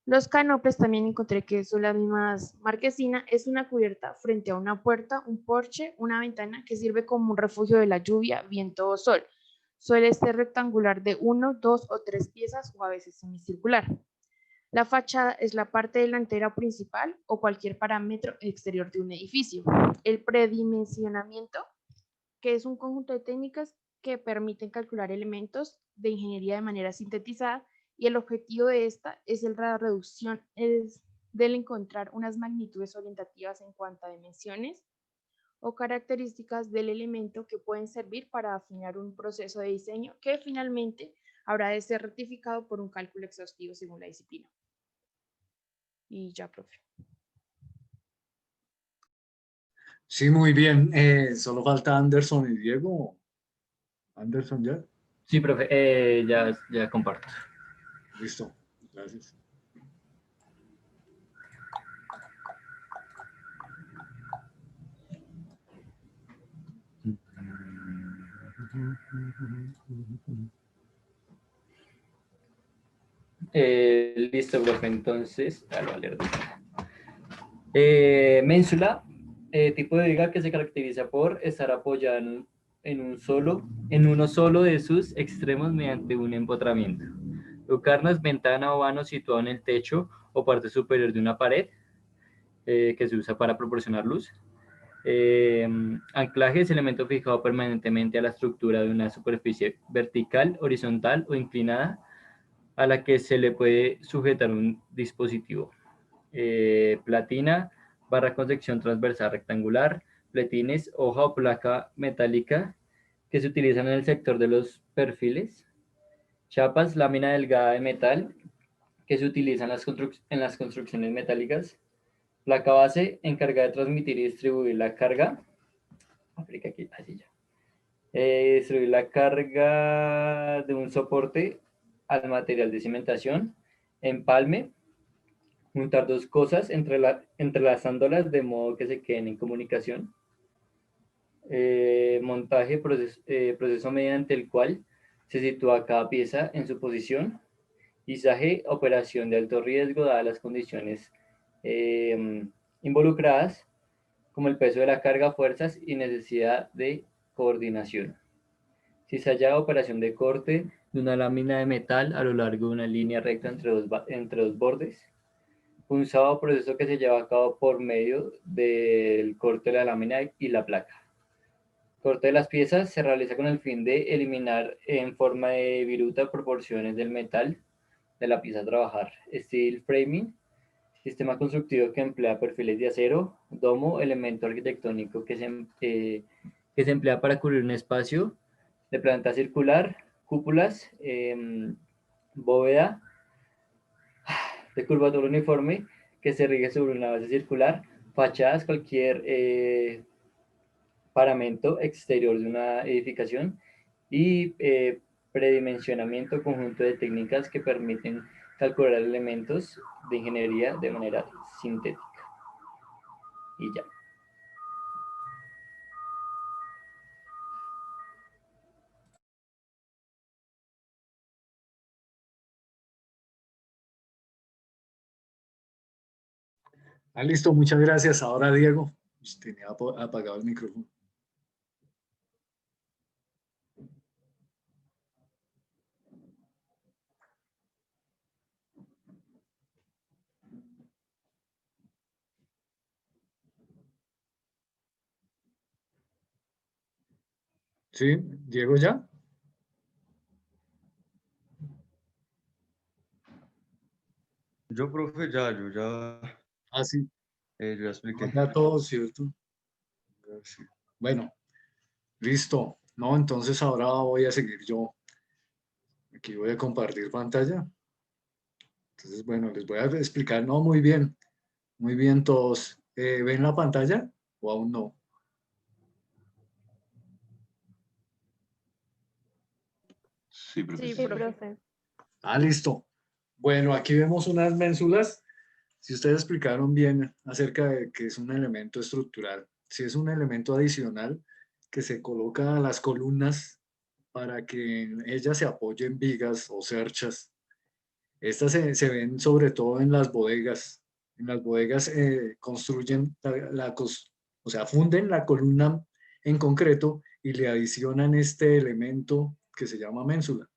Los canoples también encontré que son las mismas marquesina, es una cubierta frente a una puerta, un porche, una ventana que sirve como un refugio de la lluvia, viento o sol. Suele ser rectangular de 1, 2 o 3 piezas o a veces semicircular. La fachada es la parte delantera principal o cualquier parámetro exterior de un edificio. El predimensionamiento, que es un conjunto de técnicas que permiten calcular elementos de ingeniería de manera sintetizada, y el objetivo de esta es la reducción del encontrar unas magnitudes orientativas en cuanto a dimensiones o características del elemento que pueden servir para afinar un proceso de diseño que finalmente habrá de ser rectificado por un cálculo exhaustivo según la disciplina. Y ya, profe. Sí, muy bien. Solo falta Anderson y Diego. Anderson ya. Sí, profe, ya comparto. Listo. Gracias. Listo, profe. Entonces, lo voy a leer. Ménsula, tipo de viga que se caracteriza por estar apoyada en uno solo de sus extremos mediante un empotramiento. Lucarna es ventana o vano situado en el techo o parte superior de una pared que se usa para proporcionar luz. Anclaje es elemento fijado permanentemente a la estructura de una superficie vertical, horizontal o inclinada a la que se le puede sujetar un dispositivo. Platina, barra con sección transversal rectangular, pletines, hoja o placa metálica que se utilizan en el sector de los perfiles. Chapas, lámina delgada de metal que se utiliza en las construcciones metálicas. Placa base, encargada de transmitir y distribuir la carga. Aplica aquí, así ya. Distribuir la carga de un soporte al material de cimentación. Empalme, juntar dos cosas entrelazándolas de modo que se queden en comunicación. Montaje, proceso mediante el cual se sitúa cada pieza en su posición. Izaje, operación de alto riesgo dadas las condiciones involucradas, como el peso de la carga, fuerzas y necesidad de coordinación. Cizalla, operación de corte de una lámina de metal a lo largo de una línea recta entre dos bordes. Punzado, proceso que se lleva a cabo por medio del corte de la lámina y la placa. Corte de las piezas se realiza con el fin de eliminar en forma de viruta proporciones del metal de la pieza a trabajar. Steel framing, sistema constructivo que emplea perfiles de acero. Domo, elemento arquitectónico que se emplea para cubrir un espacio de planta circular. Cúpulas, bóveda de curvatura uniforme que se rige sobre una base circular. Fachadas, cualquier paramento exterior de una edificación. Y predimensionamiento, conjunto de técnicas que permiten calcular elementos de ingeniería de manera sintética. Y ya. Listo, muchas gracias. Ahora Diego, pues, tenía apagado el micrófono. ¿Sí? ¿Diego ya? Yo, profe, yo ya Sí. yo ya expliqué. Ya todo, ¿cierto? Sí. Bueno, listo. No, entonces ahora voy a seguir yo. Aquí voy a compartir pantalla. Entonces, bueno, les voy a explicar. No, muy bien todos. ¿Ven la pantalla o aún no? Sí, profe. Sí, profe. Listo. Bueno, aquí vemos unas ménsulas. Si ustedes explicaron bien acerca de que es un elemento estructural, si es un elemento adicional que se coloca a las columnas para que en ellas se apoyen vigas o cerchas. Estas se ven sobre todo en las bodegas. En las bodegas construyen, o sea, funden la columna en concreto y le adicionan este elemento que se llama ménsula.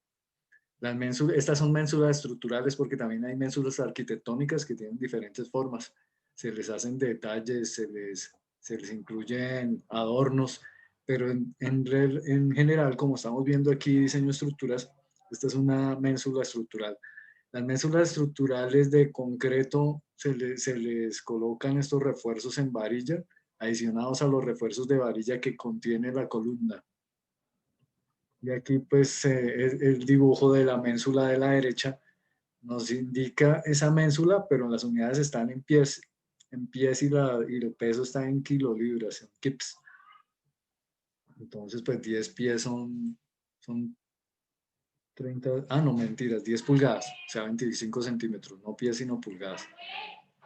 Estas son ménsulas estructurales porque también hay ménsulas arquitectónicas que tienen diferentes formas. Se les hacen detalles, se les incluyen adornos, pero en general, como estamos viendo aquí, diseño de estructuras, esta es una ménsula estructural. Las ménsulas estructurales de concreto se les colocan estos refuerzos en varilla, adicionados a los refuerzos de varilla que contiene la columna. Y aquí pues el dibujo de la ménsula de la derecha nos indica esa ménsula, pero las unidades están en pies y el peso está en kilolibras, en kips. Entonces pues 10 pies son 30, no mentiras, 10 pulgadas, o sea 25 centímetros, no pies sino pulgadas,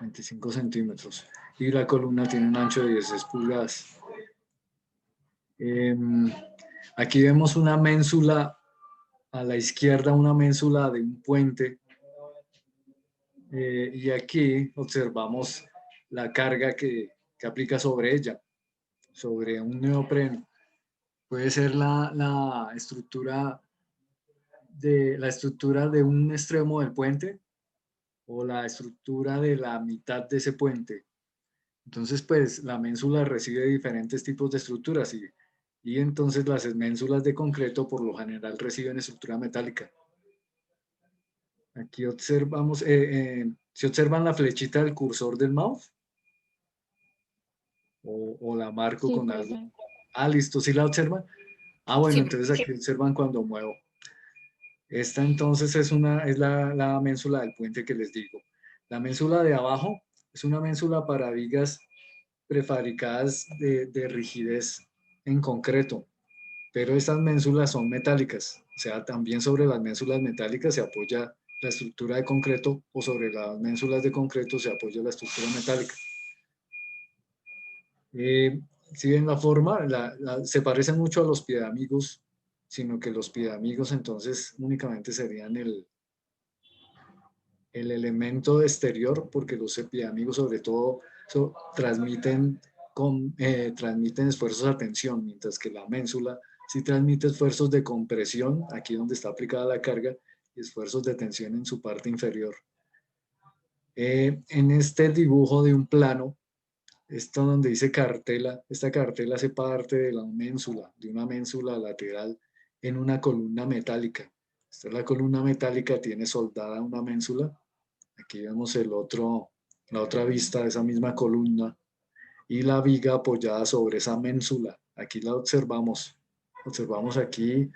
25 centímetros. Y la columna tiene un ancho de 16 pulgadas. Aquí vemos una ménsula a la izquierda, una ménsula de un puente. Y aquí observamos la carga que aplica sobre ella, sobre un neopreno. Puede ser la estructura de un extremo del puente o la estructura de la mitad de ese puente. Entonces, pues la ménsula recibe diferentes tipos de estructuras y entonces las ménsulas de concreto por lo general reciben estructura metálica. Aquí observamos, ¿se observan la flechita del cursor del mouse? ¿O la marco Sí, con profe. algo? Ah, listo, ¿sí la observan? Ah, bueno, Sí. entonces aquí observan cuando muevo. Esta entonces es la ménsula del puente que les digo. La ménsula de abajo es una ménsula para vigas prefabricadas de rigidez en concreto, pero estas ménsulas son metálicas, o sea, también sobre las ménsulas metálicas se apoya la estructura de concreto o sobre las ménsulas de concreto se apoya la estructura metálica. Si ven la forma, se parecen mucho a los piedamigos, sino que los piedamigos entonces únicamente serían el elemento exterior, porque los piedamigos sobre todo transmiten esfuerzos a tensión, mientras que la ménsula sí transmite esfuerzos de compresión, aquí donde está aplicada la carga, y esfuerzos de tensión en su parte inferior. En este dibujo de un plano, esto donde dice cartela, esta cartela hace parte de la ménsula, de una ménsula lateral en una columna metálica. Esta es la columna metálica, tiene soldada una ménsula. Aquí vemos la otra vista de esa misma columna y la viga apoyada sobre esa ménsula. Aquí la observamos. Observamos aquí,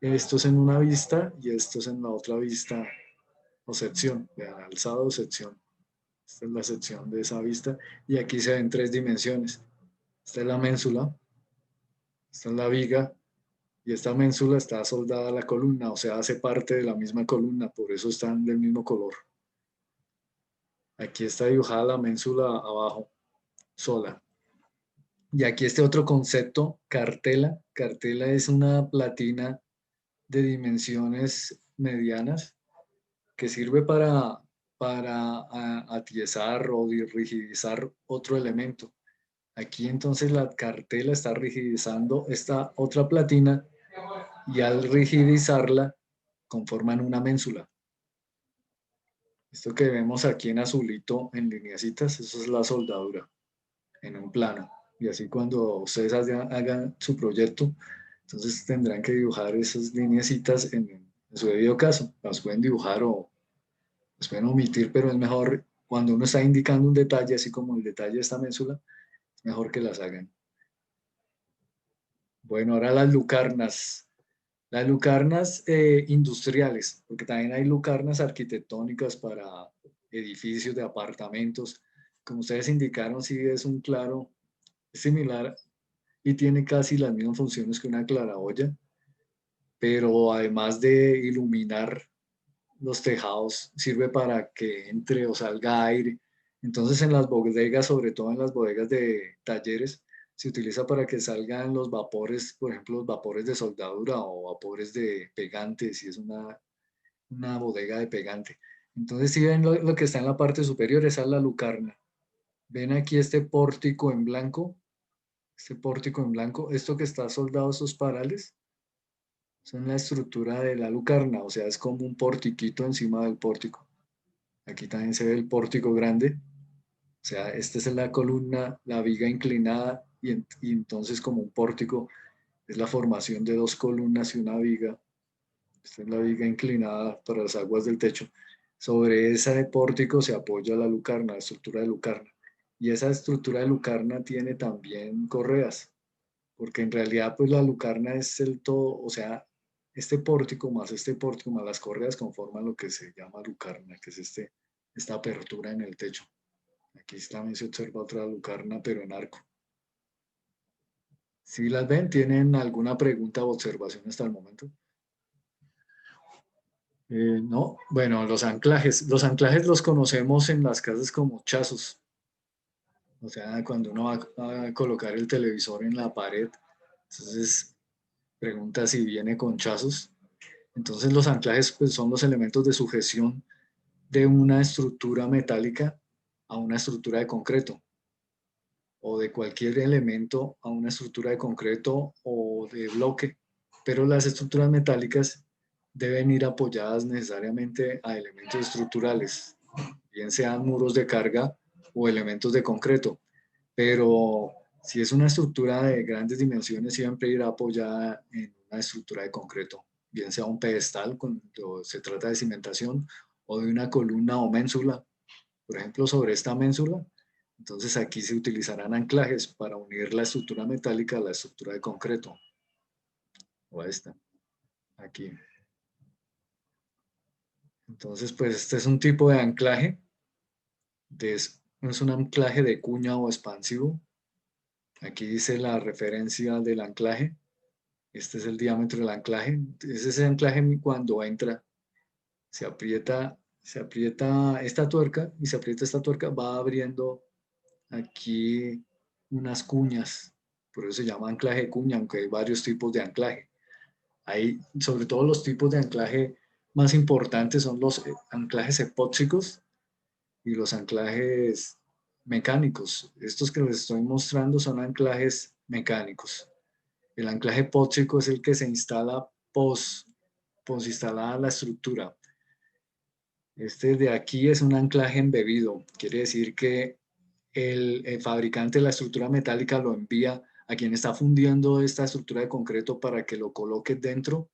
esto es en una vista y esto es en la otra vista o sección, vean, alzado o sección. Esta es la sección de esa vista y aquí se ven 3 dimensiones. Esta es la ménsula, esta es la viga y esta ménsula está soldada a la columna, o sea, hace parte de la misma columna, por eso están del mismo color. Aquí está dibujada la ménsula abajo, sola. Y aquí este otro concepto, cartela. Cartela es una platina de dimensiones medianas que sirve para atiezar o rigidizar otro elemento. Aquí entonces la cartela está rigidizando esta otra platina y al rigidizarla conforman una ménsula. Esto que vemos aquí en azulito en lineacitas, eso es la soldadura en un plano. Y así cuando ustedes hagan su proyecto, entonces tendrán que dibujar esas lineacitas en su debido caso. Las pueden dibujar o las pueden omitir, pero es mejor cuando uno está indicando un detalle, así como el detalle de esta ménsula, es mejor que las hagan. Bueno, ahora las lucarnas. Las lucarnas industriales, porque también hay lucarnas arquitectónicas para edificios de apartamentos. Como ustedes indicaron, sí es un claro, es similar y tiene casi las mismas funciones que una claraboya, pero además de iluminar los tejados, sirve para que entre o salga aire. Entonces en las bodegas, sobre todo en las bodegas de talleres, se utiliza para que salgan los vapores, por ejemplo, los vapores de soldadura o vapores de pegante, si es una bodega de pegante. Entonces, si ven lo que está en la parte superior, esa es la lucarna. Ven aquí este pórtico en blanco, esto que está soldado, estos parales, son la estructura de la lucarna, o sea, es como un portiquito encima del pórtico. Aquí también se ve el pórtico grande, o sea, esta es la columna, la viga inclinada y entonces como un pórtico es la formación de 2 columnas y una viga. Esta es la viga inclinada para las aguas del techo. Sobre ese pórtico se apoya la lucarna, la estructura de lucarna. Y esa estructura de lucarna tiene también correas, porque en realidad pues la lucarna es el todo, o sea, este pórtico más las correas conforman lo que se llama lucarna, que es esta apertura en el techo. Aquí también se observa otra lucarna, pero en arco. Si las ven, ¿tienen alguna pregunta o observación hasta el momento? No, bueno, los anclajes los conocemos en las casas como chazos. O sea, cuando uno va a colocar el televisor en la pared, entonces pregunta si viene con chazos. Entonces los anclajes pues, son los elementos de sujeción de una estructura metálica a una estructura de concreto, o de cualquier elemento a una estructura de concreto o de bloque, pero las estructuras metálicas deben ir apoyadas necesariamente a elementos estructurales, bien sean muros de carga o elementos de concreto, pero si es una estructura de grandes dimensiones, siempre irá apoyada en una estructura de concreto, bien sea un pedestal cuando se trata de cimentación o de una columna o ménsula. Por ejemplo, sobre esta ménsula, entonces aquí se utilizarán anclajes para unir la estructura metálica a la estructura de concreto. O a esta, aquí. Entonces, pues este es un tipo de anclaje. Es un anclaje de cuña o expansivo. Aquí dice la referencia del anclaje. Este es el diámetro del anclaje. Es ese anclaje cuando entra, se aprieta esta tuerca y se aprieta esta tuerca, va abriendo aquí unas cuñas. Por eso se llama anclaje de cuña, aunque hay varios tipos de anclaje. Hay, sobre todo los tipos de anclaje más importantes son los anclajes epóxicos y los anclajes mecánicos. Estos que les estoy mostrando son anclajes mecánicos. El anclaje epóxico es el que se instala post instalada la estructura. Este de aquí es un anclaje embebido. Quiere decir que el fabricante de la estructura metálica lo envía a quien está fundiendo esta estructura de concreto para que lo coloque dentro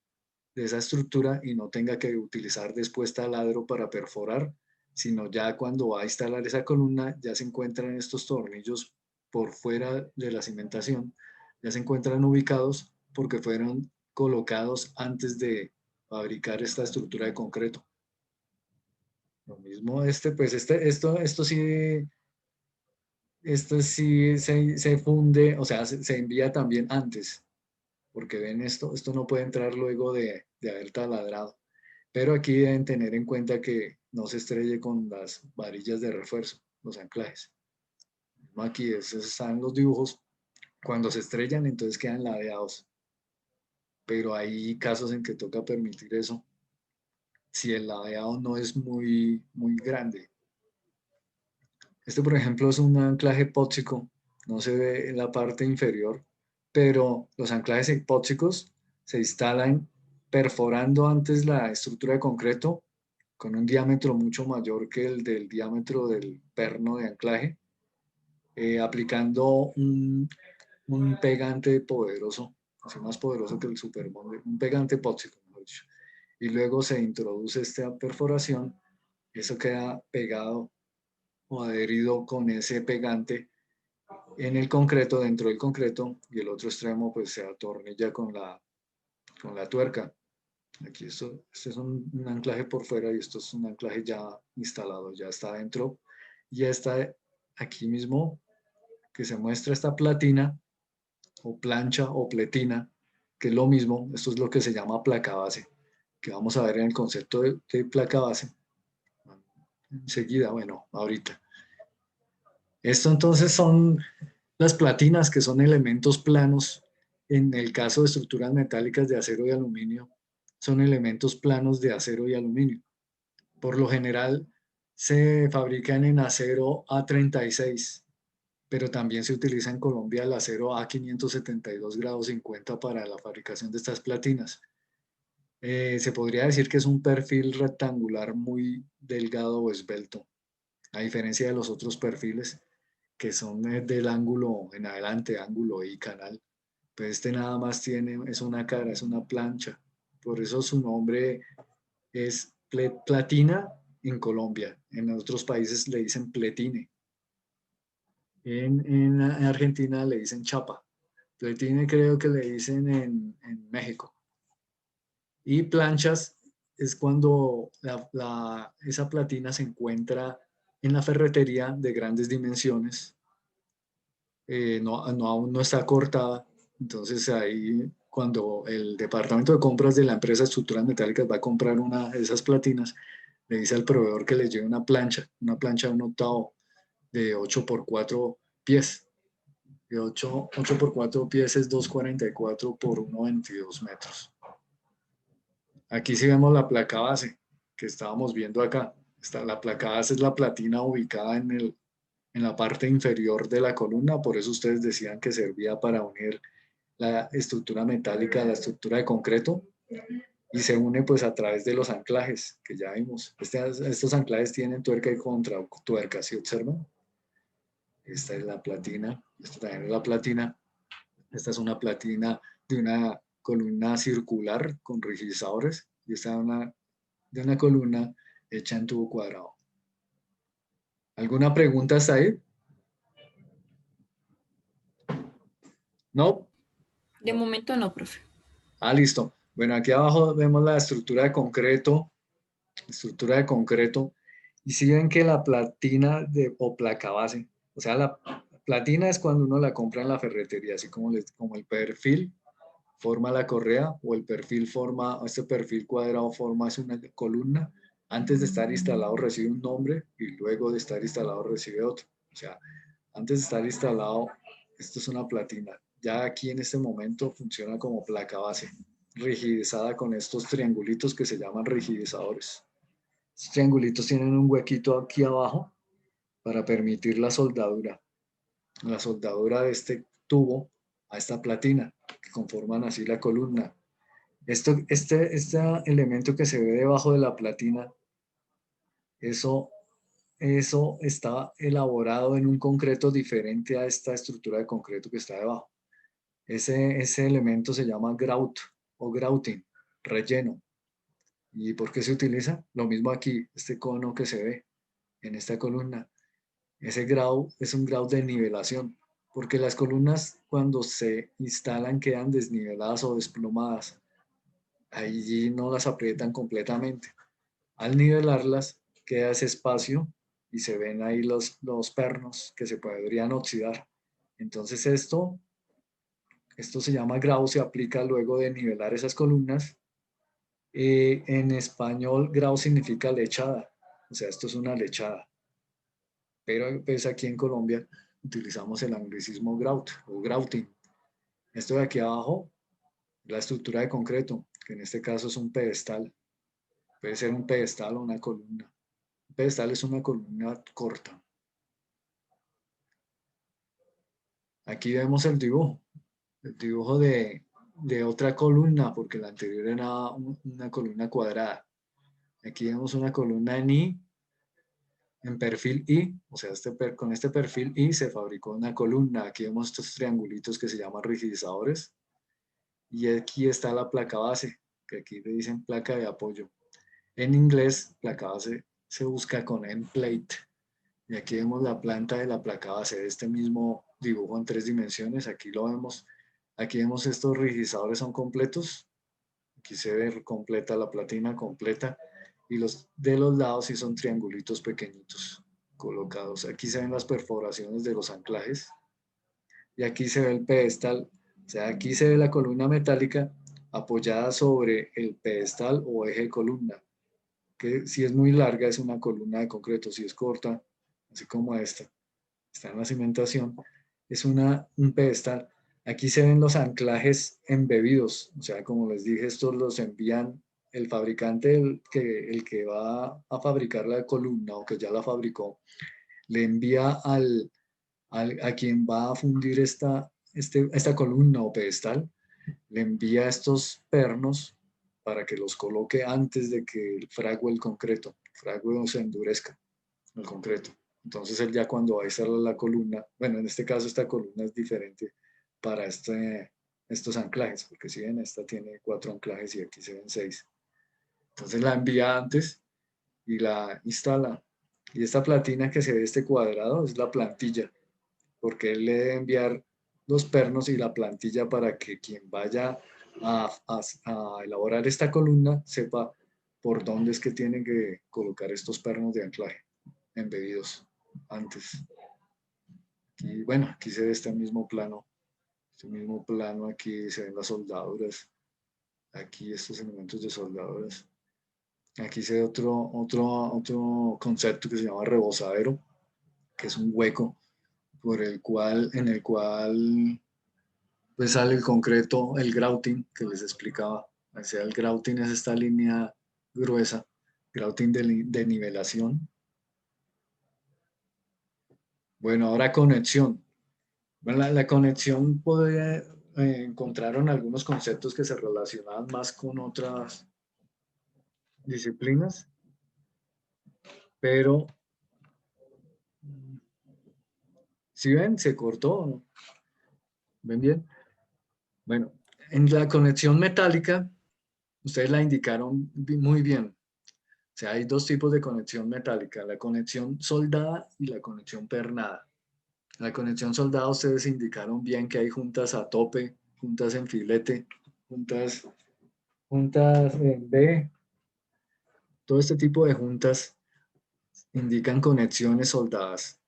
de esa estructura y no tenga que utilizar después taladro para perforar, sino ya cuando va a instalar esa columna ya se encuentran estos tornillos por fuera de la cimentación, ya se encuentran ubicados porque fueron colocados antes de fabricar esta estructura de concreto. Lo mismo pues esto sí se funde, o sea, se envía también antes, porque ven esto no puede entrar luego de haber taladrado. Pero aquí deben tener en cuenta que no se estrelle con las varillas de refuerzo, los anclajes. Aquí esos están los dibujos. Cuando se estrellan, entonces quedan ladeados. Pero hay casos en que toca permitir eso si el ladeado no es muy grande. Este, por ejemplo, es un anclaje epóxico, no se ve en la parte inferior, pero los anclajes epóxicos se instalan perforando antes la estructura de concreto con un diámetro mucho mayor que el del diámetro del perno de anclaje, aplicando un pegante poderoso, así más poderoso que el Superbond, un pegante epóxico, mejor dicho. Y luego se introduce esta perforación, eso queda pegado o adherido con ese pegante en el concreto, dentro del concreto, y el otro extremo pues se atornilla con la tuerca. Aquí este es un anclaje por fuera y esto es un anclaje ya instalado, ya está dentro. Ya está aquí mismo que se muestra esta platina o plancha o pletina, que es lo mismo. Esto es lo que se llama placa base, que vamos a ver en el concepto de placa base. Enseguida, bueno, ahorita. Esto entonces son las platinas, que son elementos planos. En el caso de estructuras metálicas de acero y aluminio, son elementos planos de acero y aluminio. Por lo general se fabrican en acero A36, pero también se utiliza en Colombia el acero A572 grados 50 para la fabricación de estas platinas. Se podría decir que es un perfil rectangular muy delgado o esbelto, a diferencia de los otros perfiles que son del ángulo en adelante, ángulo y canal. Pues este nada más es una cara, es una plancha. Por eso su nombre es platina en Colombia. En otros países le dicen pletine. En Argentina le dicen chapa. Pletine creo que le dicen en México. Y planchas es cuando esa platina se encuentra en la ferretería de grandes dimensiones. Aún no está cortada. Entonces ahí cuando el departamento de compras de la empresa Estructuras Metálicas va a comprar una de esas platinas, le dice al proveedor que le lleve una plancha de 1/8 de 8 por 4 pies. Y 8 por 4 pies es 2,44 por 1,22 metros. Aquí sí vemos la placa base que estábamos viendo acá. La placa base es la platina ubicada en la parte inferior de la columna, por eso ustedes decían que servía para unir la estructura metálica a la estructura de concreto y se une pues a través de los anclajes que ya vimos. Estos anclajes tienen tuerca y contratuerca, ¿sí observan? Esta es la platina, esta también es la platina. Esta es una platina de una columna circular con rigidizadores y esta de una columna hecha en tubo cuadrado. ¿Alguna pregunta hasta ahí? ¿No? De momento no, profe. Ah, listo. Bueno, aquí abajo vemos la estructura de concreto. Y si ven que la platina o placa base, o sea, la platina es cuando uno la compra en la ferretería, así como el perfil forma la correa o este perfil cuadrado forma una columna. Antes de estar instalado recibe un nombre y luego de estar instalado recibe otro. O sea, antes de estar instalado, esto es una platina. Ya aquí en este momento funciona como placa base, rigidizada con estos triangulitos que se llaman rigidizadores. Estos triangulitos tienen un huequito aquí abajo para permitir la soldadura de este tubo a esta platina, que conforman así la columna. Este elemento que se ve debajo de la platina, eso está elaborado en un concreto diferente a esta estructura de concreto que está debajo. Ese elemento se llama grout o grouting, relleno. ¿Y por qué se utiliza? Lo mismo aquí, este cono que se ve en esta columna. Ese grout es un grout de nivelación, porque las columnas cuando se instalan quedan desniveladas o desplomadas. Allí no las aprietan completamente. Al nivelarlas queda ese espacio y se ven ahí los pernos que se podrían oxidar. Entonces esto se llama grout, se aplica luego de nivelar esas columnas. En español grout significa lechada, o sea, esto es una lechada. Pero pues aquí en Colombia utilizamos el anglicismo grout o grouting. Esto de aquí abajo, la estructura de concreto, que en este caso es un pedestal. Puede ser un pedestal o una columna. Un pedestal es una columna corta. Aquí vemos el dibujo de otra columna, porque la anterior era una columna cuadrada. Aquí vemos una columna en I, en perfil I, o sea, con este perfil I se fabricó una columna. Aquí vemos estos triangulitos que se llaman rigidizadores. Y aquí está la placa base, que aquí le dicen placa de apoyo. En inglés, placa base se busca con end plate. Y aquí vemos la planta de la placa base de este mismo dibujo en 3 dimensiones. Aquí lo vemos. Aquí vemos estos rigidizadores son completos. Aquí se ve completa la platina, completa. Y los de los lados sí son triangulitos pequeñitos colocados. Aquí se ven las perforaciones de los anclajes. Y aquí se ve el pedestal. O sea, aquí se ve la columna metálica apoyada sobre el pedestal o eje de columna. Que si es muy larga es una columna de concreto, si es corta, así como esta, está en la cimentación, es un pedestal. Aquí se ven los anclajes embebidos, o sea, como les dije, estos los envían el fabricante, el que va a fabricar la columna o que ya la fabricó, le envía a quien va a fundir esta columna o pedestal, le envía estos pernos para que los coloque antes de que fragüe el concreto, fragüe o se endurezca el concreto. Entonces él ya cuando va a instalar la columna, bueno, en este caso esta columna es diferente para estos anclajes, porque si ven, esta tiene 4 anclajes y aquí se ven 6. Entonces la envía antes y la instala. Y esta platina que se ve este cuadrado es la plantilla, porque él le debe enviar los pernos y la plantilla para que quien vaya a elaborar esta columna sepa por dónde es que tienen que colocar estos pernos de anclaje embebidos antes. Y bueno, aquí se ve este mismo plano, aquí se ven las soldaduras, aquí estos elementos de soldaduras. Aquí se ve otro concepto que se llama rebozadero, que es un hueco en el cual pues sale el concreto, el grouting que les explicaba. O sea, el grouting es esta línea gruesa, grouting de nivelación. Bueno, ahora conexión. Bueno, la conexión encontraron algunos conceptos que se relacionaban más con otras disciplinas, pero si ven, se cortó, ¿no? ¿Ven bien? Bueno, en la conexión metálica, ustedes la indicaron muy bien. O sea, hay dos tipos de conexión metálica, la conexión soldada y la conexión pernada. La conexión soldada ustedes indicaron bien que hay juntas a tope, juntas en filete, juntas en B. Todo este tipo de juntas indican conexiones soldadas.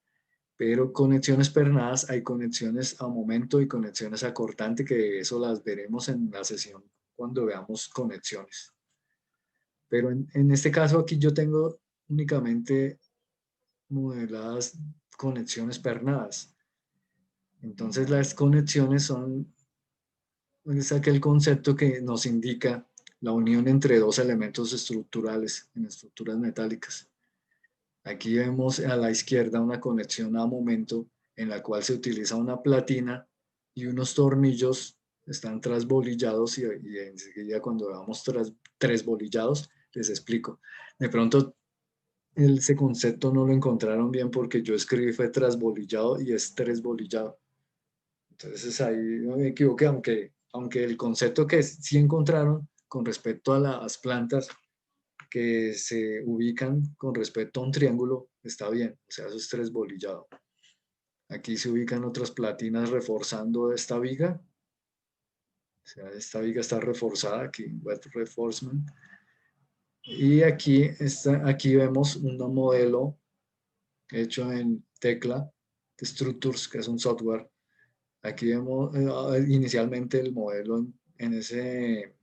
Pero conexiones pernadas, hay conexiones a momento y conexiones a cortante, que eso las veremos en la sesión cuando veamos conexiones. Pero en este caso aquí yo tengo únicamente modeladas conexiones pernadas. Entonces las conexiones es aquel concepto que nos indica la unión entre dos elementos estructurales en estructuras metálicas. Aquí vemos a la izquierda una conexión a momento en la cual se utiliza una platina y unos tornillos están trasbolillados y enseguida cuando veamos tresbolillados les explico. De pronto ese concepto no lo encontraron bien porque yo escribí fue trasbolillado y es tresbolillado. Entonces ahí no me equivoqué, aunque el concepto que sí encontraron con respecto a las plantas que se ubican con respecto a un triángulo está bien, o sea, eso es tresbolillado. Aquí se ubican otras platinas reforzando esta viga, o sea, esta viga está reforzada, aquí, wet reinforcement. Y aquí vemos un modelo hecho en Tecla Structures, que es un software. Aquí vemos inicialmente el modelo en ese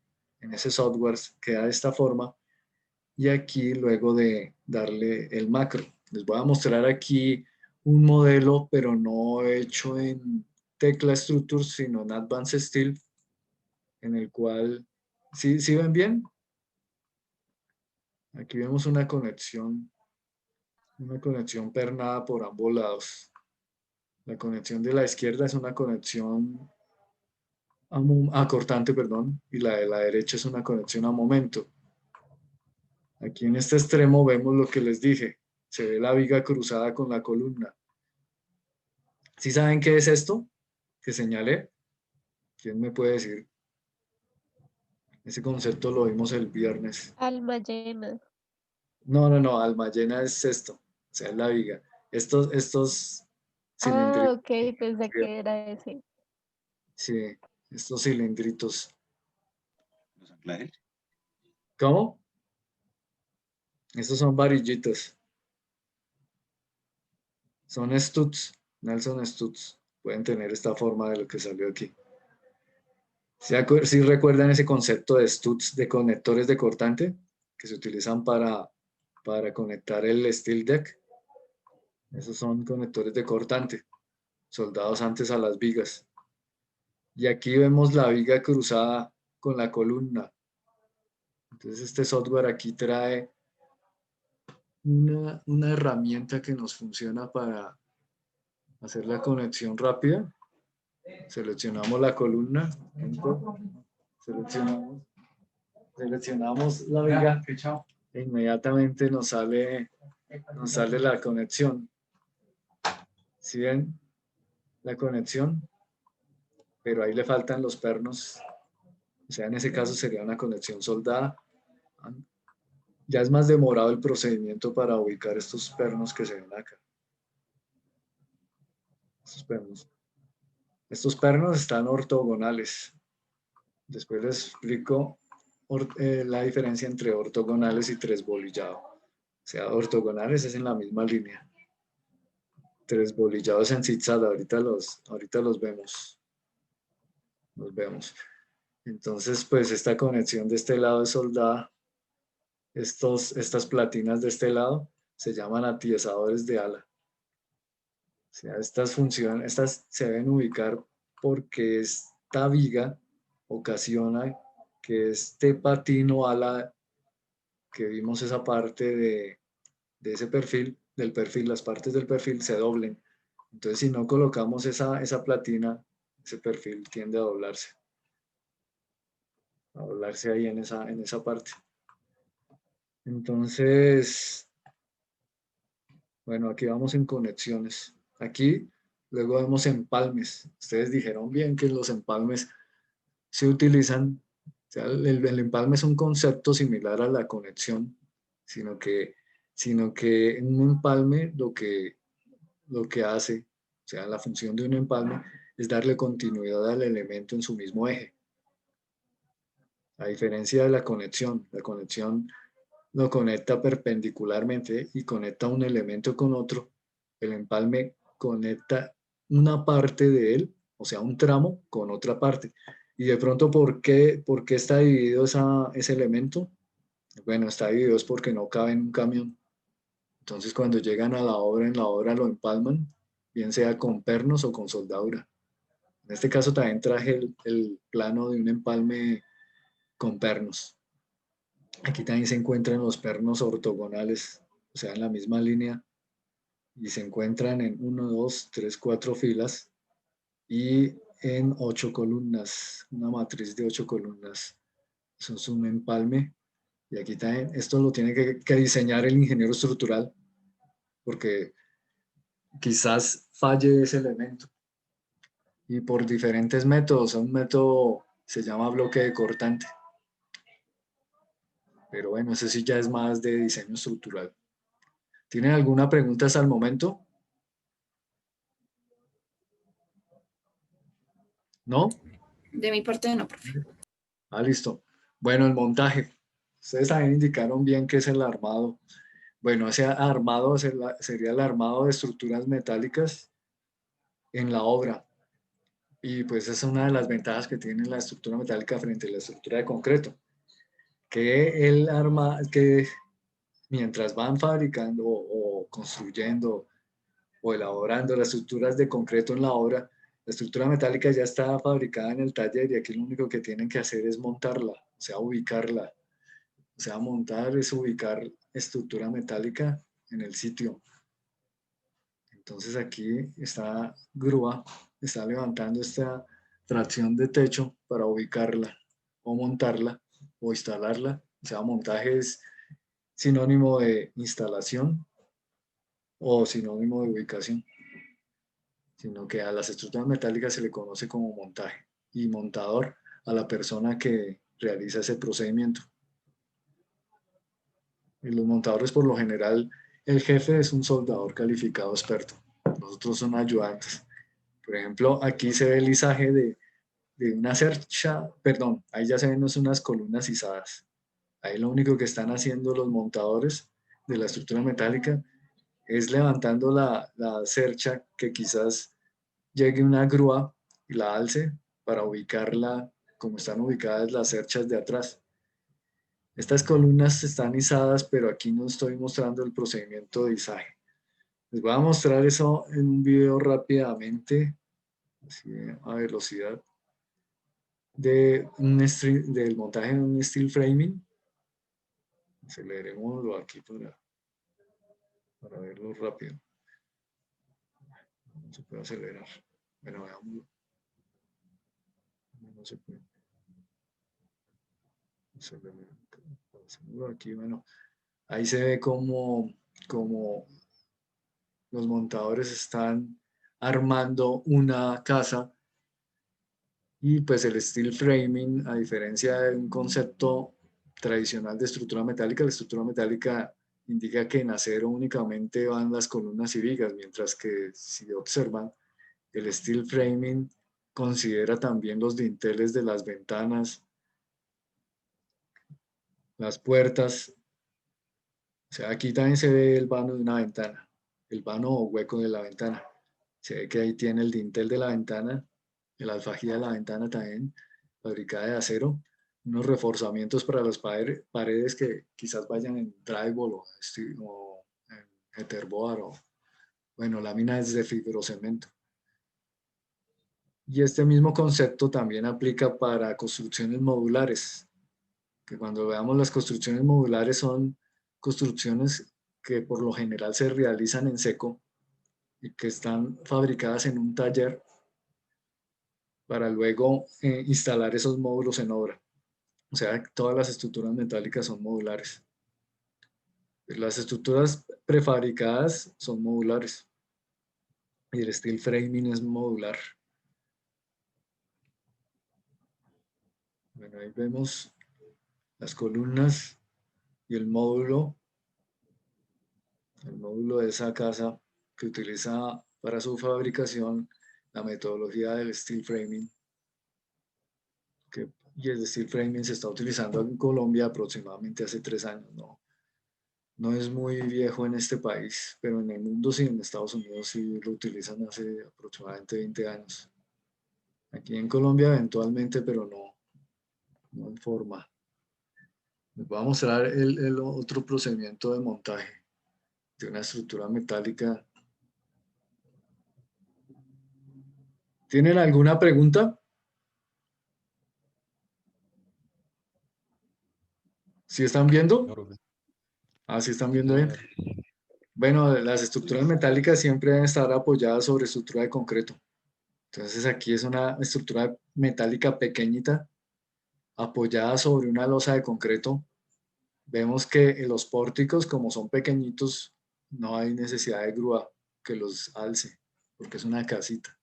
software queda de esta forma. Y aquí luego de darle el macro. Les voy a mostrar aquí un modelo, pero no hecho en Tecla Structures, sino en Advanced Steel, en el cual, ¿sí ven bien? Aquí vemos una conexión pernada por ambos lados. La conexión de la izquierda es una conexión a cortante, perdón, y la de la derecha es una conexión a momento. Aquí en este extremo vemos lo que les dije. Se ve la viga cruzada con la columna. ¿Sí saben qué es esto que señalé? ¿Quién me puede decir? Ese concepto lo vimos el viernes. Alma llena. No, alma llena es esto. O sea, es la viga. Estos cilindritos. Ok, pensé que era ese. Sí, estos cilindritos. Los anclajes. ¿Cómo? Estos son varillitas. Son studs, Nelson studs. Pueden tener esta forma de lo que salió aquí. ¿Sí recuerdan ese concepto de studs, de conectores de cortante que se utilizan para conectar el steel deck? Esos son conectores de cortante, soldados antes a las vigas. Y aquí vemos la viga cruzada con la columna. Entonces este software aquí trae una herramienta que nos funciona para hacer la conexión rápida. Seleccionamos la columna, seleccionamos la viga e inmediatamente nos sale la conexión. ¿Sí ven la conexión? Pero ahí le faltan los pernos. O sea, en ese caso sería una conexión soldada. Ya es más demorado el procedimiento para ubicar estos pernos que se ven acá. Estos pernos están ortogonales. Después les explico la diferencia entre ortogonales y tresbolillado. O sea, ortogonales es en la misma línea. Tresbolillados en zigzag, ahorita los vemos. Los vemos. Entonces, pues esta conexión de este lado es soldada. Estas platinas de este lado se llaman atiesadores de ala. sea, estas se deben ubicar porque esta viga ocasiona que este patín o ala que vimos esa parte de ese perfil, las partes del perfil se doblen. Entonces, si no colocamos esa platina, ese perfil tiende a doblarse ahí en esa parte. Entonces, bueno, aquí vamos en conexiones. Aquí luego vemos empalmes. Ustedes dijeron bien que los empalmes se utilizan, o sea, el empalme es un concepto similar a la conexión, sino que un empalme lo que hace, o sea, la función de un empalme es darle continuidad al elemento en su mismo eje. A diferencia de la conexión lo conecta perpendicularmente y conecta un elemento con otro. El empalme conecta una parte de él, o sea, un tramo, con otra parte. Y de pronto, ¿por qué está dividido ese elemento? Bueno, está dividido es porque no cabe en un camión. Entonces, cuando llegan a la obra, en la obra lo empalman, bien sea con pernos o con soldadura. En este caso también traje el plano de un empalme con pernos. Aquí también se encuentran los pernos ortogonales, o sea, en la misma línea, y se encuentran en 1, 2, 3, 4 filas y en 8 columnas, una matriz de 8 columnas. Eso es un empalme. Y aquí también, esto lo tiene que diseñar el ingeniero estructural, porque quizás falle ese elemento. Y por diferentes métodos, un método se llama bloque de cortante. Pero bueno, ese sí ya es más de diseño estructural. ¿Tienen alguna pregunta hasta el momento? ¿No? De mi parte no, profe. Ah, listo. Bueno, el montaje. Ustedes también indicaron bien qué es el armado. Bueno, ese armado sería el armado de estructuras metálicas en la obra. Y pues esa es una de las ventajas que tiene la estructura metálica frente a la estructura de concreto. Que mientras van fabricando o construyendo o elaborando las estructuras de concreto en la obra, la estructura metálica ya está fabricada en el taller y aquí lo único que tienen que hacer es montarla, o sea, ubicarla. O sea, montar es ubicar estructura metálica en el sitio. Entonces aquí esta grúa está levantando esta tracción de techo para ubicarla o montarla o instalarla. O sea, montaje es sinónimo de instalación o sinónimo de ubicación, sino que a las estructuras metálicas se le conoce como montaje y montador a la persona que realiza ese procedimiento. Y los montadores, por lo general, el jefe es un soldador calificado experto. Los otros son ayudantes. Por ejemplo, aquí se ve el izaje de una cercha, perdón, ahí ya se ven unas columnas izadas. Ahí lo único que están haciendo los montadores de la estructura metálica es levantando la cercha que quizás llegue una grúa y la alce para ubicarla como están ubicadas las cerchas de atrás. Estas columnas están izadas, pero aquí no estoy mostrando el procedimiento de izaje. Les voy a mostrar eso en un video rápidamente, así a velocidad, del montaje en un steel framing. Acelerémoslo aquí para verlo rápido. No se puede acelerar. Bueno, veámoslo. No se puede. Aquí, bueno, ahí se ve como los montadores están armando una casa y pues el steel framing, a diferencia de un concepto tradicional de estructura metálica, la estructura metálica indica que en acero únicamente van las columnas y vigas, mientras que si observan, el steel framing considera también los dinteles de las ventanas, las puertas. O sea, aquí también se ve el vano de una ventana, el vano o hueco de la ventana. Se ve que ahí tiene el dintel de la ventana, el alfajía de la ventana también, fabricada de acero, unos reforzamientos para las paredes que quizás vayan en drywall o en heterboard o Bueno, láminas de fibrocemento. Y este mismo concepto también aplica para construcciones modulares, que cuando veamos las construcciones modulares son construcciones que por lo general se realizan en seco y que están fabricadas en un taller para luego instalar esos módulos en obra. O sea, todas las estructuras metálicas son modulares. Las estructuras prefabricadas son modulares y el steel framing es modular. Bueno, ahí vemos las columnas y el módulo de esa casa que utiliza para su fabricación la metodología del steel framing. Y el steel framing se está utilizando en Colombia aproximadamente hace 3 años. No es muy viejo en este país, pero en el mundo sí, en Estados Unidos sí lo utilizan hace aproximadamente 20 años. Aquí en Colombia eventualmente, pero no en forma. Les voy a mostrar el otro procedimiento de montaje de una estructura metálica. ¿Tienen alguna pregunta? ¿Sí están viendo? Ah, ¿sí están viendo bien? Bueno, las estructuras metálicas siempre deben estar apoyadas sobre estructura de concreto. Entonces aquí es una estructura metálica pequeñita apoyada sobre una losa de concreto. Vemos que en los pórticos, como son pequeñitos, no hay necesidad de grúa que los alce, porque es una casita.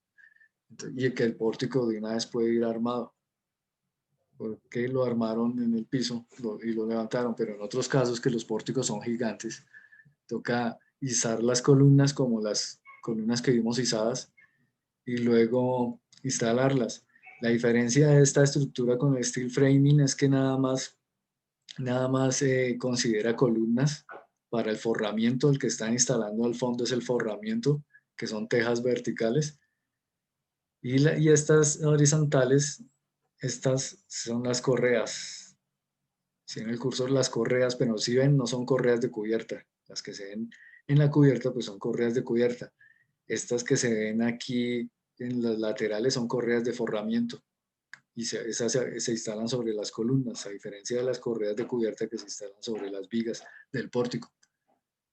Y que el pórtico de una vez puede ir armado, porque lo armaron en el piso y lo levantaron, pero en otros casos que los pórticos son gigantes, toca izar las columnas como las columnas que vimos izadas y luego instalarlas. La diferencia de esta estructura con el steel framing es que nada más considera columnas para el forramiento. El que están instalando al fondo es el forramiento, que son tejas verticales. Y estas horizontales, estas son las correas. Si en el curso las correas, pero si ven, no son correas de cubierta. Las que se ven en la cubierta, pues son correas de cubierta. Estas que se ven aquí en las laterales son correas de forramiento. Y esas se instalan sobre las columnas, a diferencia de las correas de cubierta que se instalan sobre las vigas del pórtico.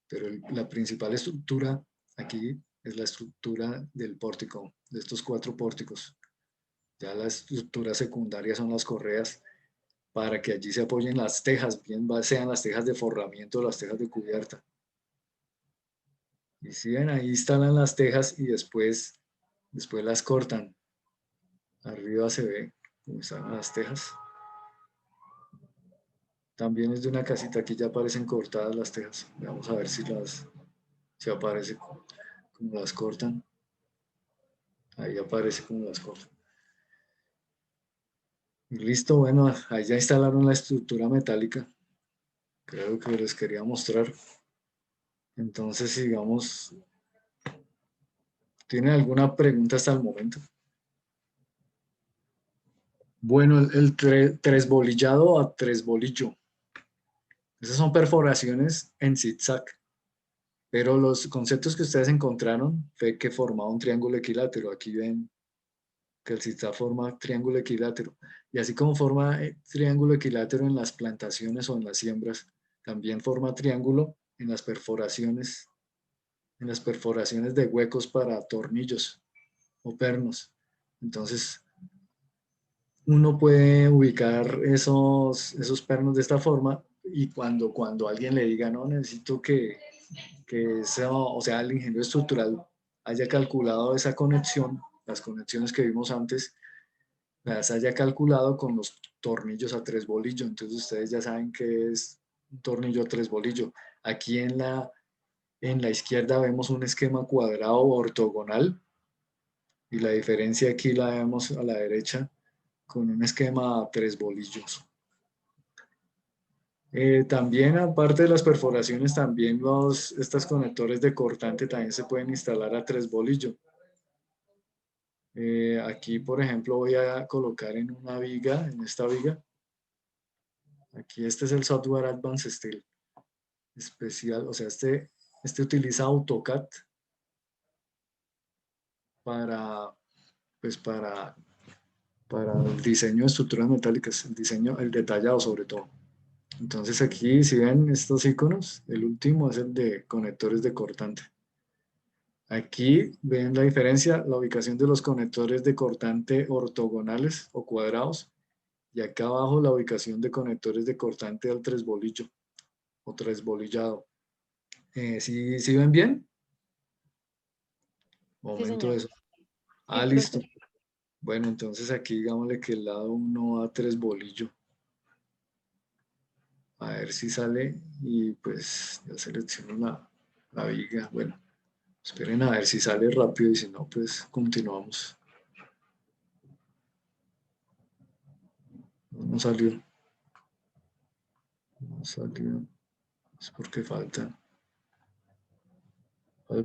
Pero la principal estructura aquí es la estructura del pórtico, de estos 4 pórticos. Ya la estructura secundaria son las correas para que allí se apoyen las tejas, bien sean las tejas de forramiento o las tejas de cubierta. Y si ven, ahí instalan las tejas y después las cortan. Arriba se ve cómo están las tejas. También es de una casita, aquí ya aparecen cortadas las tejas. Vamos a ver si aparece como las cortan. Ahí aparece como las cortan. Y listo, bueno, ahí ya instalaron la estructura metálica. Creo que les quería mostrar. Entonces, sigamos. ¿Tienen alguna pregunta hasta el momento? Bueno, el tresbolillado a tresbolillo. Esas son perforaciones en zigzag. Pero los conceptos que ustedes encontraron fue que formaba un triángulo equilátero. Aquí ven que el zigzag forma triángulo equilátero. Y así como forma triángulo equilátero en las plantaciones o en las siembras, también forma triángulo en las perforaciones de huecos para tornillos o pernos. Entonces, uno puede ubicar esos pernos de esta forma y cuando alguien le diga, no, necesito que eso, o sea, el ingeniero estructural haya calculado esa conexión, las conexiones que vimos antes, las haya calculado con los tornillos a 3 bolillos. Entonces ustedes ya saben que es un tornillo a 3 bolillos. Aquí en la izquierda vemos un esquema cuadrado ortogonal y la diferencia aquí la vemos a la derecha con un esquema a 3 bolillos. También, aparte de las perforaciones, también estos conectores de cortante también se pueden instalar a 3 bolillos. Aquí, por ejemplo, voy a colocar en una viga, en esta viga. Aquí este es el software Advanced Steel especial, o sea, este utiliza AutoCAD para, pues para el diseño de estructuras metálicas, el detallado sobre todo. Entonces aquí, si ven estos iconos, el último es el de conectores de cortante. Aquí ven la diferencia, la ubicación de los conectores de cortante ortogonales o cuadrados, y acá abajo la ubicación de conectores de cortante al tres bolillo o tres bolillado. ¿Sí ven bien? Momento señor. de eso. Ah, Sí, listo. profe. Bueno, entonces aquí digámosle que el lado 1 va a tres bolillo. A ver si sale y pues ya selecciono la viga. Bueno, esperen a ver si sale rápido y si no, pues continuamos. No salió. No salió. Es porque falta.